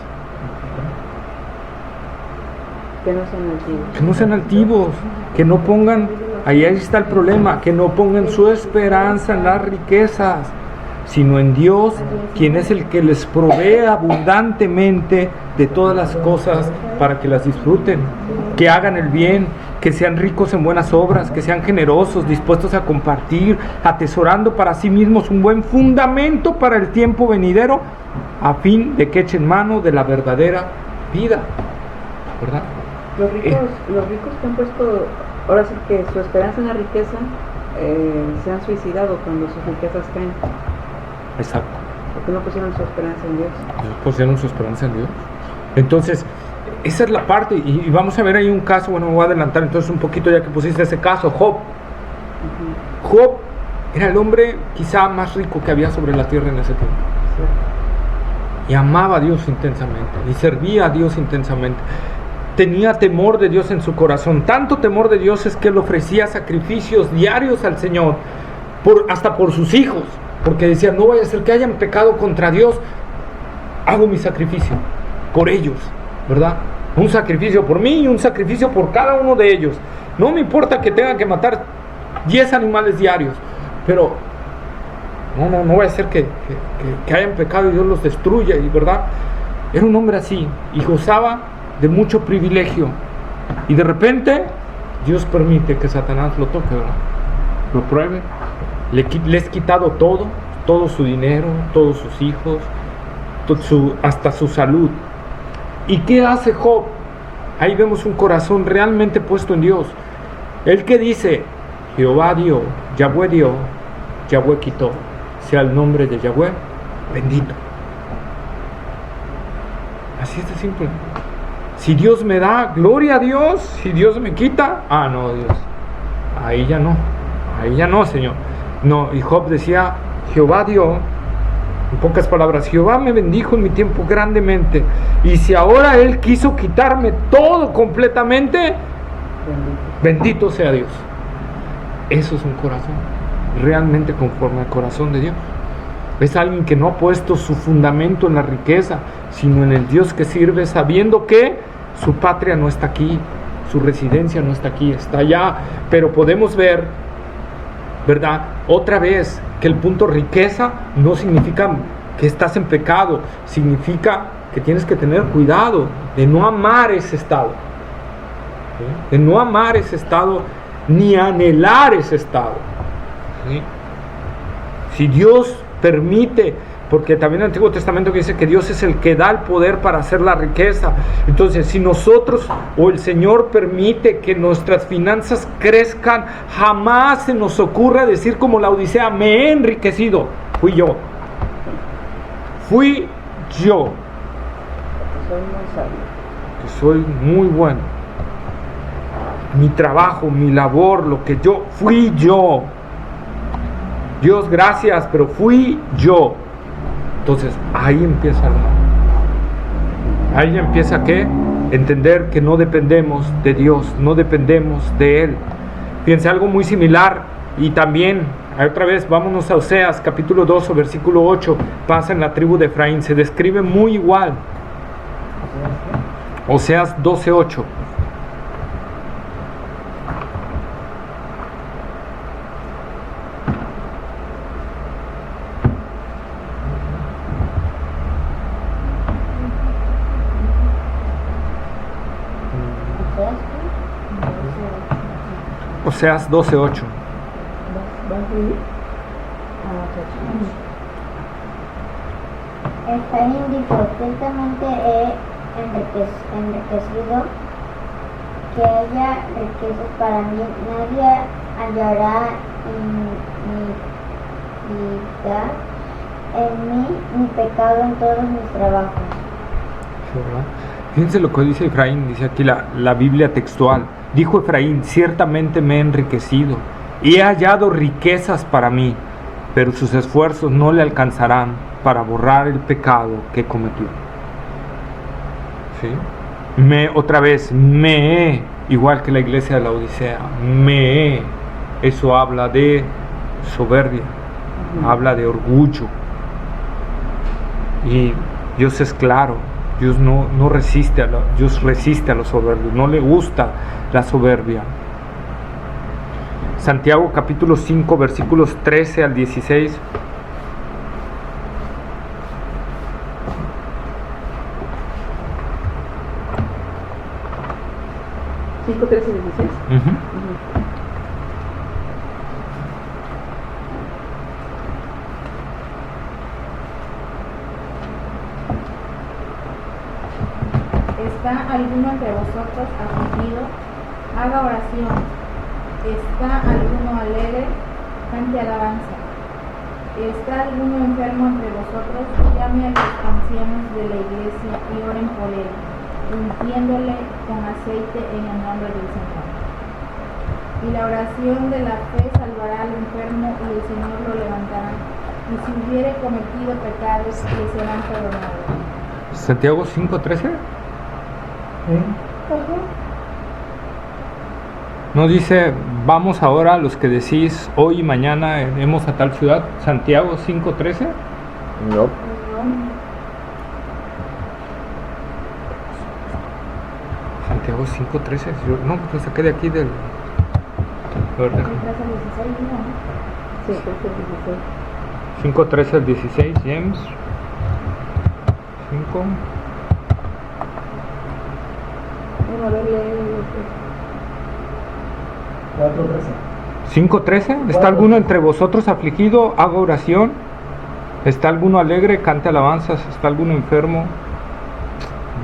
Que no sean altivos. que no sean altivos, que no pongan, ahí está el problema, que no pongan su esperanza en las riquezas, sino en Dios, quien es el que les provee abundantemente de todas las cosas para que las disfruten, que hagan el bien, que sean ricos en buenas obras, que sean generosos, dispuestos a compartir, atesorando para sí mismos un buen fundamento para el tiempo venidero, a fin de que echen mano de la verdadera vida, ¿verdad? Los ricos que han puesto, ahora sí que su esperanza en la riqueza, se han suicidado cuando sus riquezas caen. Exacto. Porque no pusieron su esperanza en Dios. Pusieron su esperanza en Dios. Entonces, esa es la parte, y vamos a ver ahí un caso. Bueno, me voy a adelantar entonces un poquito ya que pusiste ese caso, Job. Job era el hombre quizá más rico que había sobre la tierra en ese tiempo. Y amaba a Dios intensamente, y servía a Dios intensamente. Tenía temor de Dios en su corazón. Tanto temor de Dios es que él ofrecía sacrificios diarios al Señor, hasta por sus hijos, porque decía: no vaya a ser que hayan pecado contra Dios, hago mi sacrificio por ellos, ¿verdad? Un sacrificio por mí y un sacrificio por cada uno de ellos. No me importa que tenga que matar 10 animales diarios, pero no vaya a ser que hayan pecado y Dios los destruya, y ¿verdad? Era un hombre así, y gozaba de mucho privilegio, y de repente Dios permite que Satanás lo toque, ¿verdad? Lo pruebe. Le has quitado todo su dinero, todos sus hijos, hasta su salud. ¿Y qué hace Job? Ahí vemos un corazón realmente puesto en Dios. Él que dice: Jehová dio, Yahweh quitó, sea el nombre de Yahweh bendito. Así es de simple. Si Dios me da, gloria a Dios. Si Dios me quita, no, Dios. Ahí ya no, Señor. No, y Job decía, Jehová dio, en pocas palabras, Jehová me bendijo en mi tiempo grandemente. Y si ahora Él quiso quitarme todo completamente, bendito sea Dios. Eso es un corazón realmente conforme al corazón de Dios. Es alguien que no ha puesto su fundamento en la riqueza, sino en el Dios que sirve, sabiendo que su patria no está aquí, su residencia no está aquí, está allá. Pero podemos ver, ¿verdad? Otra vez, que el punto riqueza no significa que estás en pecado, significa que tienes que tener cuidado de no amar ese estado, ¿sí? De no amar ese estado, ni anhelar ese estado, ¿sí? Si Dios permite, porque también el Antiguo Testamento dice que Dios es el que da el poder para hacer la riqueza. Entonces, si nosotros o el Señor permite que nuestras finanzas crezcan, jamás se nos ocurra decir como la Odisea, me he enriquecido. Fui yo. Soy muy sabio. Que soy muy bueno. Mi trabajo, mi labor, lo que yo, fui yo. Dios, gracias, pero fui yo. Entonces, ahí empieza el mal. Ahí empieza ¿qué? Entender que no dependemos de Dios, no dependemos de Él. Fíjense, algo muy similar, y también, otra vez, vámonos a Oseas, capítulo 2, versículo 8, pasa en la tribu de Efraín, se describe muy igual. Oseas 12:8. Oseas 12:8. Efraín dijo, ciertamente he enriquecido, que haya riquezas para mí, nadie hallará iniquidad en mí, ni pecado en todos mis trabajos. Fíjense lo que dice Efraín, dice aquí la Biblia textual. Dijo Efraín, ciertamente me he enriquecido y he hallado riquezas para mí, pero sus esfuerzos no le alcanzarán para borrar el pecado que cometió. ¿Sí? Otra vez, igual que la iglesia de la Odisea, eso habla de soberbia, habla de orgullo. Y Dios es claro, Dios no resiste Dios resiste a los soberbios, no le gusta la soberbia. Santiago capítulo 5 versículos 13 al 16. ¿5, 13 y 16? ¿Está alguno entre vosotros afligido? Haga oración. ¿Está alguno alegre? Cante alabanza. ¿Está alguno enfermo entre vosotros? Llame a los ancianos de la iglesia y oren por él, ungiéndole con aceite en el nombre del Señor. Y la oración de la fe salvará al enfermo y el Señor lo levantará. Y si hubiere cometido pecados, le serán perdonados. Santiago 5:13. No dice, vamos ahora los que decís, hoy y mañana iremos a tal ciudad. Santiago 5:13. No. Santiago 5:13. No, pues saqué de aquí del... A ver, déjame. Sí, 13 5:13 al 16. al 16, James 5. Bueno, a ver, lee. 5:13. ¿Está alguno entre vosotros afligido? Haga oración. ¿Está alguno alegre? Cante alabanzas. ¿Está alguno enfermo?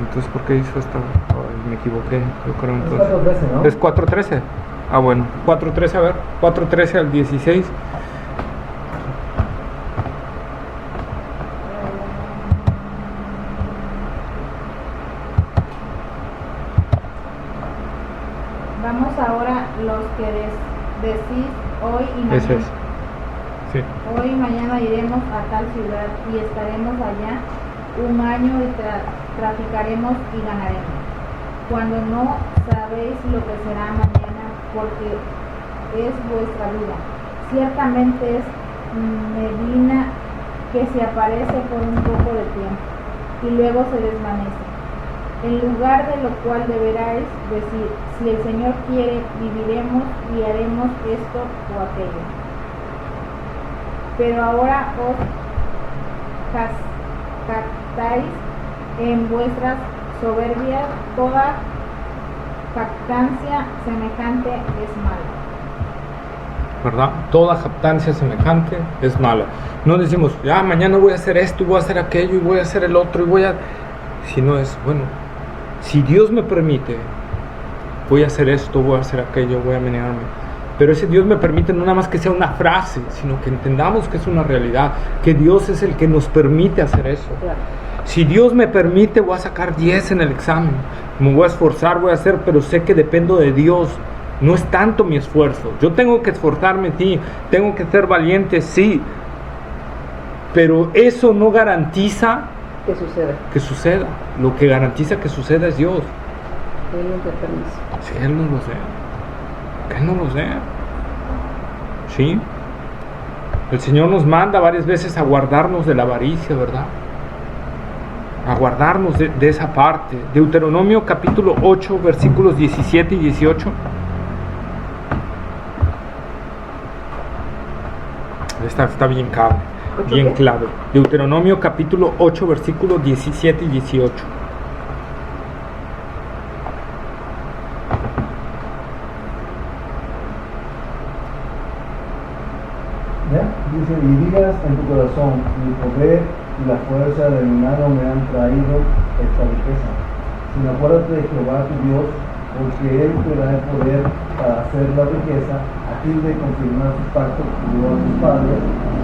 Entonces, ¿por qué hizo esto? Ay, me equivoqué. Yo creo entonces. Es 4:13, ¿no? Es 4:13. Ah, bueno. 4:13, a ver. 4:13 al 16. que decís hoy y mañana. Ese es. Sí. Hoy y mañana iremos a tal ciudad y estaremos allá un año y traficaremos y ganaremos. Cuando no sabéis lo que será mañana, porque es vuestra vida. Ciertamente es neblina que se aparece por un poco de tiempo y luego se desvanece. En lugar de lo cual deberáis decir, si el Señor quiere, viviremos y haremos esto o aquello. Pero ahora os jactáis en vuestras soberbias, toda jactancia semejante es mala. ¿Verdad? Toda jactancia semejante es mala. No decimos, mañana voy a hacer esto y voy a hacer aquello y voy a hacer el otro y voy a... Sino es, bueno, si Dios me permite, voy a hacer esto, voy a hacer aquello, voy a menearme. Pero ese Dios me permite no nada más que sea una frase, sino que entendamos que es una realidad, que Dios es el que nos permite hacer eso. Claro. Si Dios me permite, voy a sacar 10 en el examen, me voy a esforzar, voy a hacer, pero sé que dependo de Dios. No es tanto mi esfuerzo. Yo tengo que esforzarme, sí, tengo que ser valiente, sí, pero eso no garantiza ¿Qué sucede? que suceda. Lo que garantiza que suceda es Dios. Él nos da permiso. Si Él no lo sea, que Él no lo sea. ¿Sí? El Señor nos manda varias veces a guardarnos de la avaricia, ¿verdad? A guardarnos de esa parte. Deuteronomio capítulo 8, versículos 17 y 18. Está bien clave. Bien clave. Deuteronomio capítulo 8, versículos 17 y 18. ¿Ya? Dice, y digas en tu corazón, mi poder y la fuerza de mi mano me han traído esta riqueza. Sino acuérdate de Jehová tu Dios, porque Él te da el poder para hacer la riqueza, a fin de confirmar su pacto que dio a tus padres,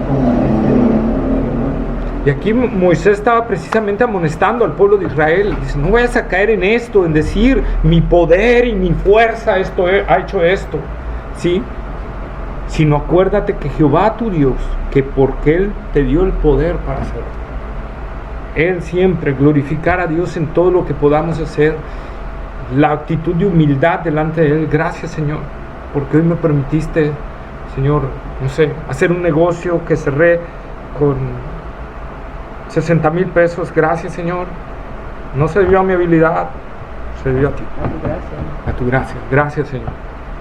como en este día. Y aquí Moisés estaba precisamente amonestando al pueblo de Israel. Dice, no vayas a caer en esto, en decir, mi poder y mi fuerza ha hecho esto. ¿Sí? Sino acuérdate que Jehová tu Dios, que porque Él te dio el poder para hacerlo. Él siempre, glorificar a Dios en todo lo que podamos hacer. La actitud de humildad delante de Él. Gracias, Señor, porque hoy me permitiste, Señor, no sé, hacer un negocio que cerré con 60,000 pesos. Gracias, Señor. No se debió a mi habilidad, se debió a ti. A tu gracia. A tu gracia. Gracias, Señor.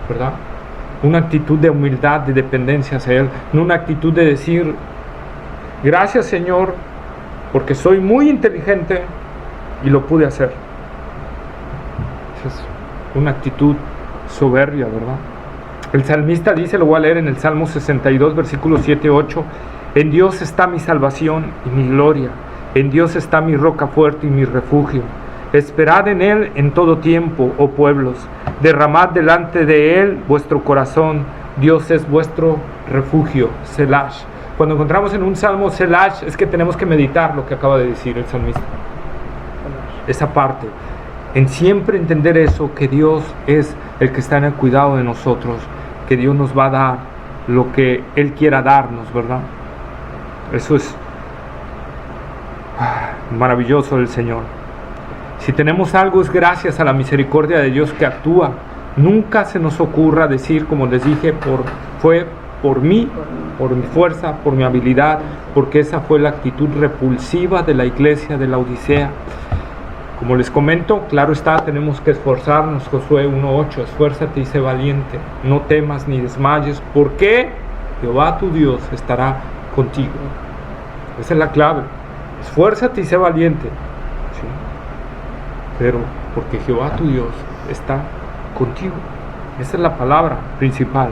¿Verdad? Una actitud de humildad, de dependencia hacia Él. No una actitud de decir, gracias, Señor, porque soy muy inteligente y lo pude hacer. Esa es una actitud soberbia, ¿verdad? El salmista dice, lo voy a leer en el Salmo 62, versículos 7 y 8. En Dios está mi salvación y mi gloria. En Dios está mi roca fuerte y mi refugio. Esperad en Él en todo tiempo, oh pueblos. Derramad delante de Él vuestro corazón. Dios es vuestro refugio. Selah. Cuando encontramos en un salmo Selah, es que tenemos que meditar lo que acaba de decir el salmista. Esa parte. En siempre entender eso, que Dios es el que está en el cuidado de nosotros. Que Dios nos va a dar lo que Él quiera darnos, ¿verdad? Eso es maravilloso del Señor. Si tenemos algo es gracias a la misericordia de Dios que actúa. Nunca se nos ocurra decir, como les dije, fue por mí, por mi fuerza, por mi habilidad, porque esa fue la actitud repulsiva de la iglesia de la Odisea. Como les comento, claro está, tenemos que esforzarnos. Josué 1:8, esfuérzate y sé valiente, no temas ni desmayes, porque Jehová tu Dios estará contigo. Esa es la clave. Esfuérzate y sé valiente. ¿Sí? Pero porque Jehová tu Dios está contigo. Esa es la palabra principal.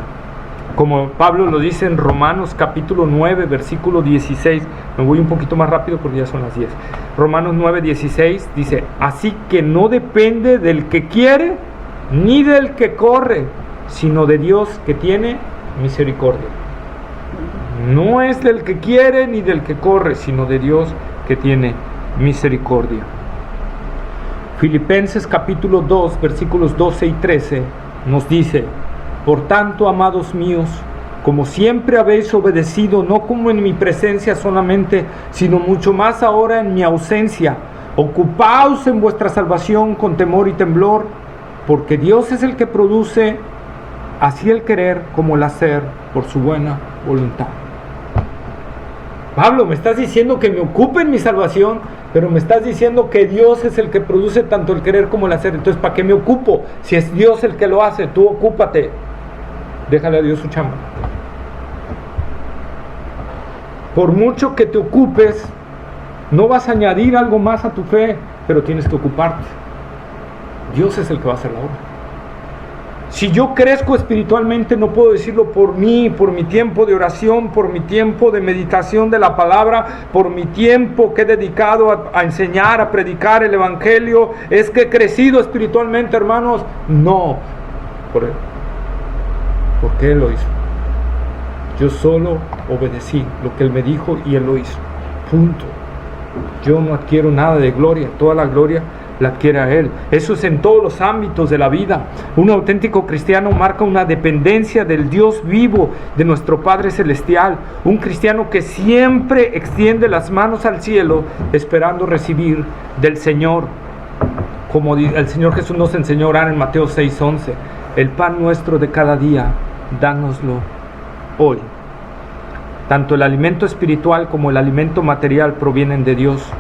Como Pablo lo dice en Romanos capítulo 9, versículo 16. Me voy un poquito más rápido porque ya son las 10. Romanos 9, 16 dice, así que no depende del que quiere ni del que corre, sino de Dios que tiene misericordia. No es del que quiere ni del que corre, sino de Dios que tiene misericordia. Filipenses capítulo 2, versículos 12 y 13 nos dice, Por tanto, amados míos, como siempre habéis obedecido, no como en mi presencia solamente, sino mucho más ahora en mi ausencia, ocupaos en vuestra salvación con temor y temblor, porque Dios es el que produce así el querer como el hacer por su buena voluntad. Pablo, me estás diciendo que me ocupe en mi salvación, pero me estás diciendo que Dios es el que produce tanto el querer como el hacer. Entonces, ¿para qué me ocupo? Si es Dios el que lo hace, tú ocúpate. Déjale a Dios su chamba. Por mucho que te ocupes, no vas a añadir algo más a tu fe, pero tienes que ocuparte. Dios es el que va a hacer la obra. Si yo crezco espiritualmente, no puedo decirlo por mí, por mi tiempo de oración, por mi tiempo de meditación de la palabra, por mi tiempo que he dedicado a enseñar, a predicar el evangelio. Es que he crecido espiritualmente, hermanos. No, por Él. Porque Él lo hizo. Yo solo obedecí lo que Él me dijo y Él lo hizo. Punto. Yo no adquiero nada de gloria. Toda la gloria la adquiere a Él. Eso es en todos los ámbitos de la vida. Un auténtico cristiano marca una dependencia del Dios vivo, de nuestro Padre Celestial. Un cristiano que siempre extiende las manos al cielo esperando recibir del Señor, como el Señor Jesús nos enseñó a orar en Mateo 6:11. El pan nuestro de cada día, dánoslo hoy. Tanto el alimento espiritual como el alimento material provienen de Dios.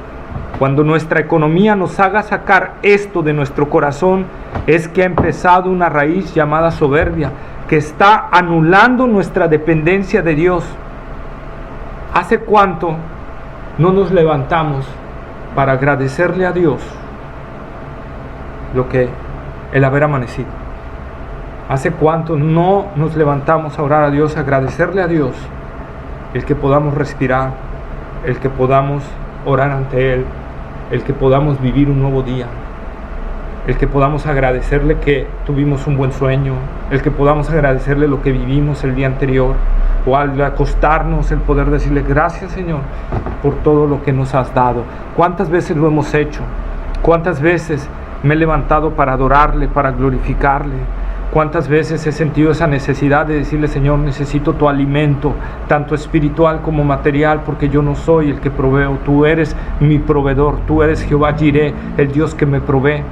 Cuando nuestra economía nos haga sacar esto de nuestro corazón, es que ha empezado una raíz llamada soberbia, que está anulando nuestra dependencia de Dios. ¿Hace cuánto no nos levantamos para agradecerle a Dios lo que el haber amanecido? ¿Hace cuánto no nos levantamos a orar a Dios, a agradecerle a Dios el que podamos respirar, el que podamos orar ante Él, el que podamos vivir un nuevo día, el que podamos agradecerle que tuvimos un buen sueño, el que podamos agradecerle lo que vivimos el día anterior, o al acostarnos el poder decirle gracias, Señor, por todo lo que nos has dado? ¿Cuántas veces lo hemos hecho? ¿Cuántas veces me he levantado para adorarle, para glorificarle? ¿Cuántas veces he sentido esa necesidad de decirle, Señor, necesito tu alimento, tanto espiritual como material, porque yo no soy el que proveo, tú eres mi proveedor, tú eres Jehová Jireh, el Dios que me provee?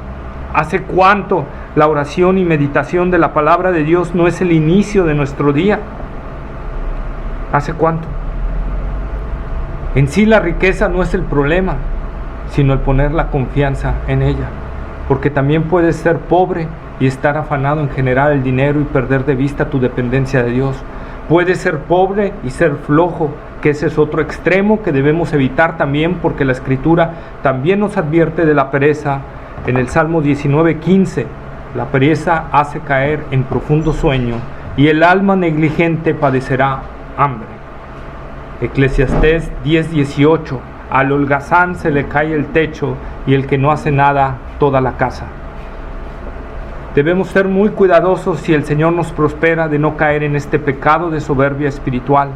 ¿Hace cuánto la oración y meditación de la palabra de Dios no es el inicio de nuestro día? ¿Hace cuánto? En sí la riqueza no es el problema, sino el poner la confianza en ella, porque también puedes ser pobre y estar afanado en generar el dinero y perder de vista tu dependencia de Dios. Puedes ser pobre y ser flojo, que ese es otro extremo que debemos evitar también, porque la Escritura también nos advierte de la pereza. En el Salmo 19:15, la pereza hace caer en profundo sueño y el alma negligente padecerá hambre. Eclesiastés 10:18, al holgazán se le cae el techo y el que no hace nada toda la casa. Debemos ser muy cuidadosos, si el Señor nos prospera, de no caer en este pecado de soberbia espiritual.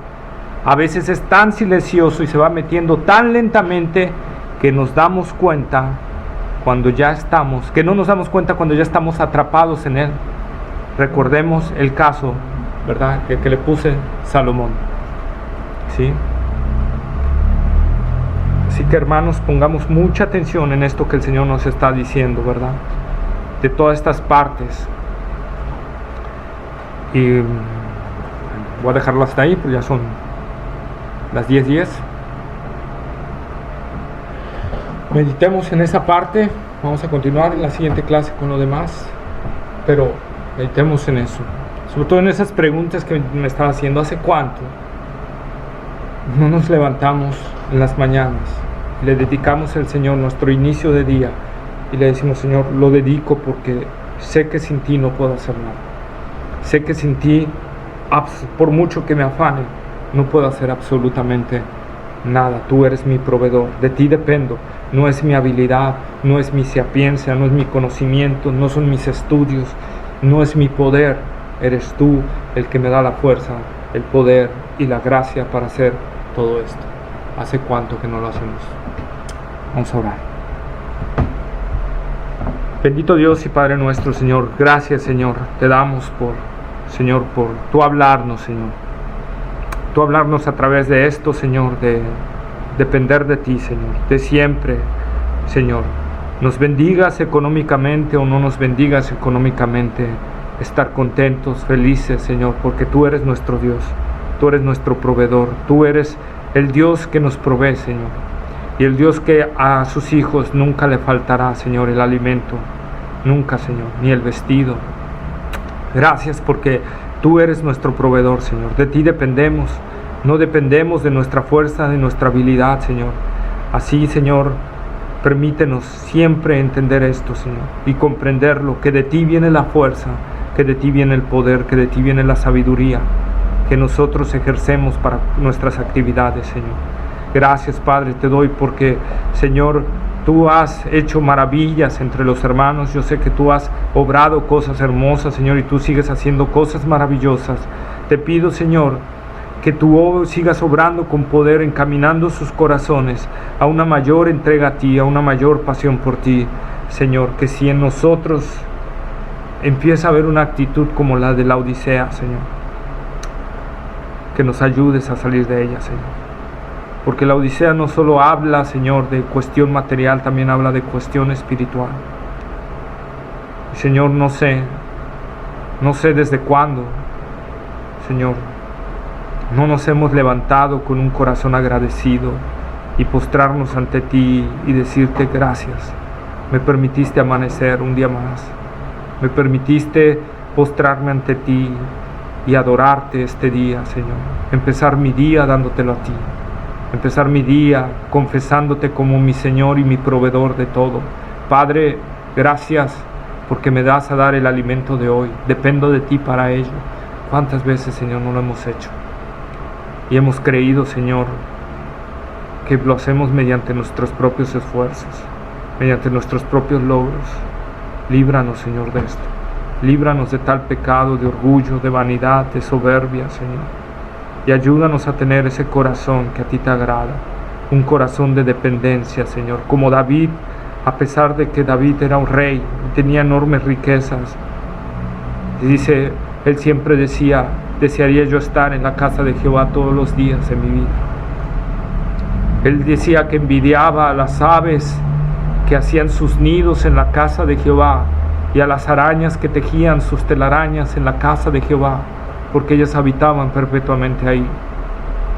A veces es tan silencioso y se va metiendo tan lentamente que nos damos cuenta cuando ya estamos, que no nos damos cuenta cuando ya estamos atrapados en él. Recordemos el caso, ¿verdad?, que le puse Salomón. ¿Sí? Así que, hermanos, pongamos mucha atención en esto que el Señor nos está diciendo, ¿verdad?, de todas estas partes. Y voy a dejarlo hasta ahí, pues ya son las 10:10. Meditemos en esa parte. Vamos a continuar en la siguiente clase con lo demás, pero meditemos en eso, sobre todo en esas preguntas que me estaba haciendo. ¿Hace cuánto no nos levantamos en las mañanas y le dedicamos al Señor nuestro inicio de día y le decimos, Señor, lo dedico porque sé que sin ti no puedo hacer nada, sé que sin ti, por mucho que me afane, no puedo hacer absolutamente nada? Tú eres mi proveedor, de ti dependo. No es mi habilidad, no es mi sapiencia, no es mi conocimiento, no son mis estudios, no es mi poder. Eres tú el que me da la fuerza, el poder y la gracia para hacer todo esto. ¿Hace cuánto que no lo hacemos? Vamos a orar. Bendito Dios y Padre nuestro, Señor, gracias, Señor, te damos por Señor, por tú hablarnos, Señor. Tú hablarnos a través de esto, Señor, de depender de ti, Señor, de siempre, Señor. Nos bendigas económicamente o no nos bendigas económicamente, estar contentos, felices, Señor, porque tú eres nuestro Dios, tú eres nuestro proveedor, tú eres el Dios que nos provee, Señor, y el Dios que a sus hijos nunca le faltará, Señor, el alimento, nunca, Señor, ni el vestido. Gracias porque tú eres nuestro proveedor, Señor, de ti dependemos, no dependemos de nuestra fuerza, de nuestra habilidad, Señor. Así, Señor, permítenos siempre entender esto, Señor, y comprenderlo, que de ti viene la fuerza, que de ti viene el poder, que de ti viene la sabiduría, que nosotros ejercemos para nuestras actividades, Señor. Gracias, Padre, te doy porque, Señor, tú has hecho maravillas entre los hermanos. Yo sé que tú has obrado cosas hermosas, Señor, y tú sigues haciendo cosas maravillosas. Te pido, Señor, que tú sigas obrando con poder, encaminando sus corazones a una mayor entrega a ti, a una mayor pasión por ti, Señor, que si en nosotros empieza a haber una actitud como la de la Odisea, Señor, que nos ayudes a salir de ella, Señor, porque la Odisea no solo habla, Señor, de cuestión material, también habla de cuestión espiritual. Señor, no sé desde cuándo, Señor, no nos hemos levantado con un corazón agradecido y postrarnos ante ti y decirte gracias. Me permitiste amanecer un día más. Me permitiste postrarme ante ti y adorarte este día, Señor. Empezar mi día dándotelo a ti. Empezar mi día confesándote como mi Señor y mi proveedor de todo. Padre, gracias porque me das a dar el alimento de hoy. Dependo de ti para ello. ¿Cuántas veces, Señor, no lo hemos hecho? Y hemos creído, Señor, que lo hacemos mediante nuestros propios esfuerzos, mediante nuestros propios logros. Líbranos, Señor, de esto. Líbranos de tal pecado, de orgullo, de vanidad, de soberbia, Señor. Y ayúdanos a tener ese corazón que a ti te agrada. Un corazón de dependencia, Señor. Como David, a pesar de que David era un rey y tenía enormes riquezas. Y dice, él siempre decía, desearía yo estar en la casa de Jehová todos los días de mi vida. Él decía que envidiaba a las aves que hacían sus nidos en la casa de Jehová y a las arañas que tejían sus telarañas en la casa de Jehová, porque ellas habitaban perpetuamente ahí.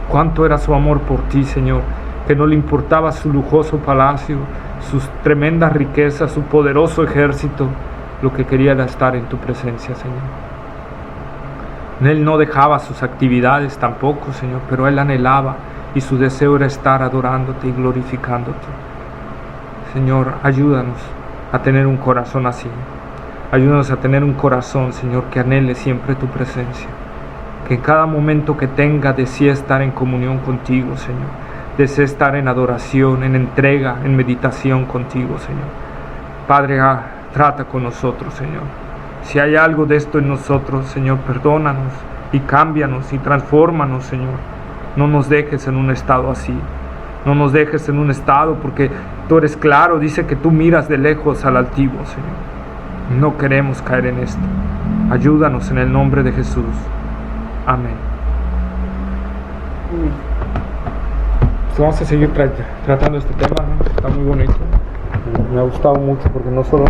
Cuánto era su amor por ti, Señor, que no le importaba su lujoso palacio, sus tremendas riquezas, su poderoso ejército. Lo que quería era estar en tu presencia, Señor. Él no dejaba sus actividades tampoco, Señor, pero él anhelaba y su deseo era estar adorándote y glorificándote. Señor, ayúdanos a tener un corazón así. Ayúdanos a tener un corazón, Señor, que anhele siempre tu presencia. Que en cada momento que tenga desee estar en comunión contigo, Señor. Desee estar en adoración, en entrega, en meditación contigo, Señor. Padre, trata con nosotros, Señor. Si hay algo de esto en nosotros, Señor, perdónanos y cámbianos y transfórmanos, Señor. No nos dejes en un estado así. No nos dejes en un estado porque tú eres claro, dice que tú miras de lejos al altivo, Señor. No queremos caer en esto. Ayúdanos en el nombre de Jesús. Amén. Vamos a seguir tratando este tema, ¿no? Está muy bonito. Me ha gustado mucho porque no solo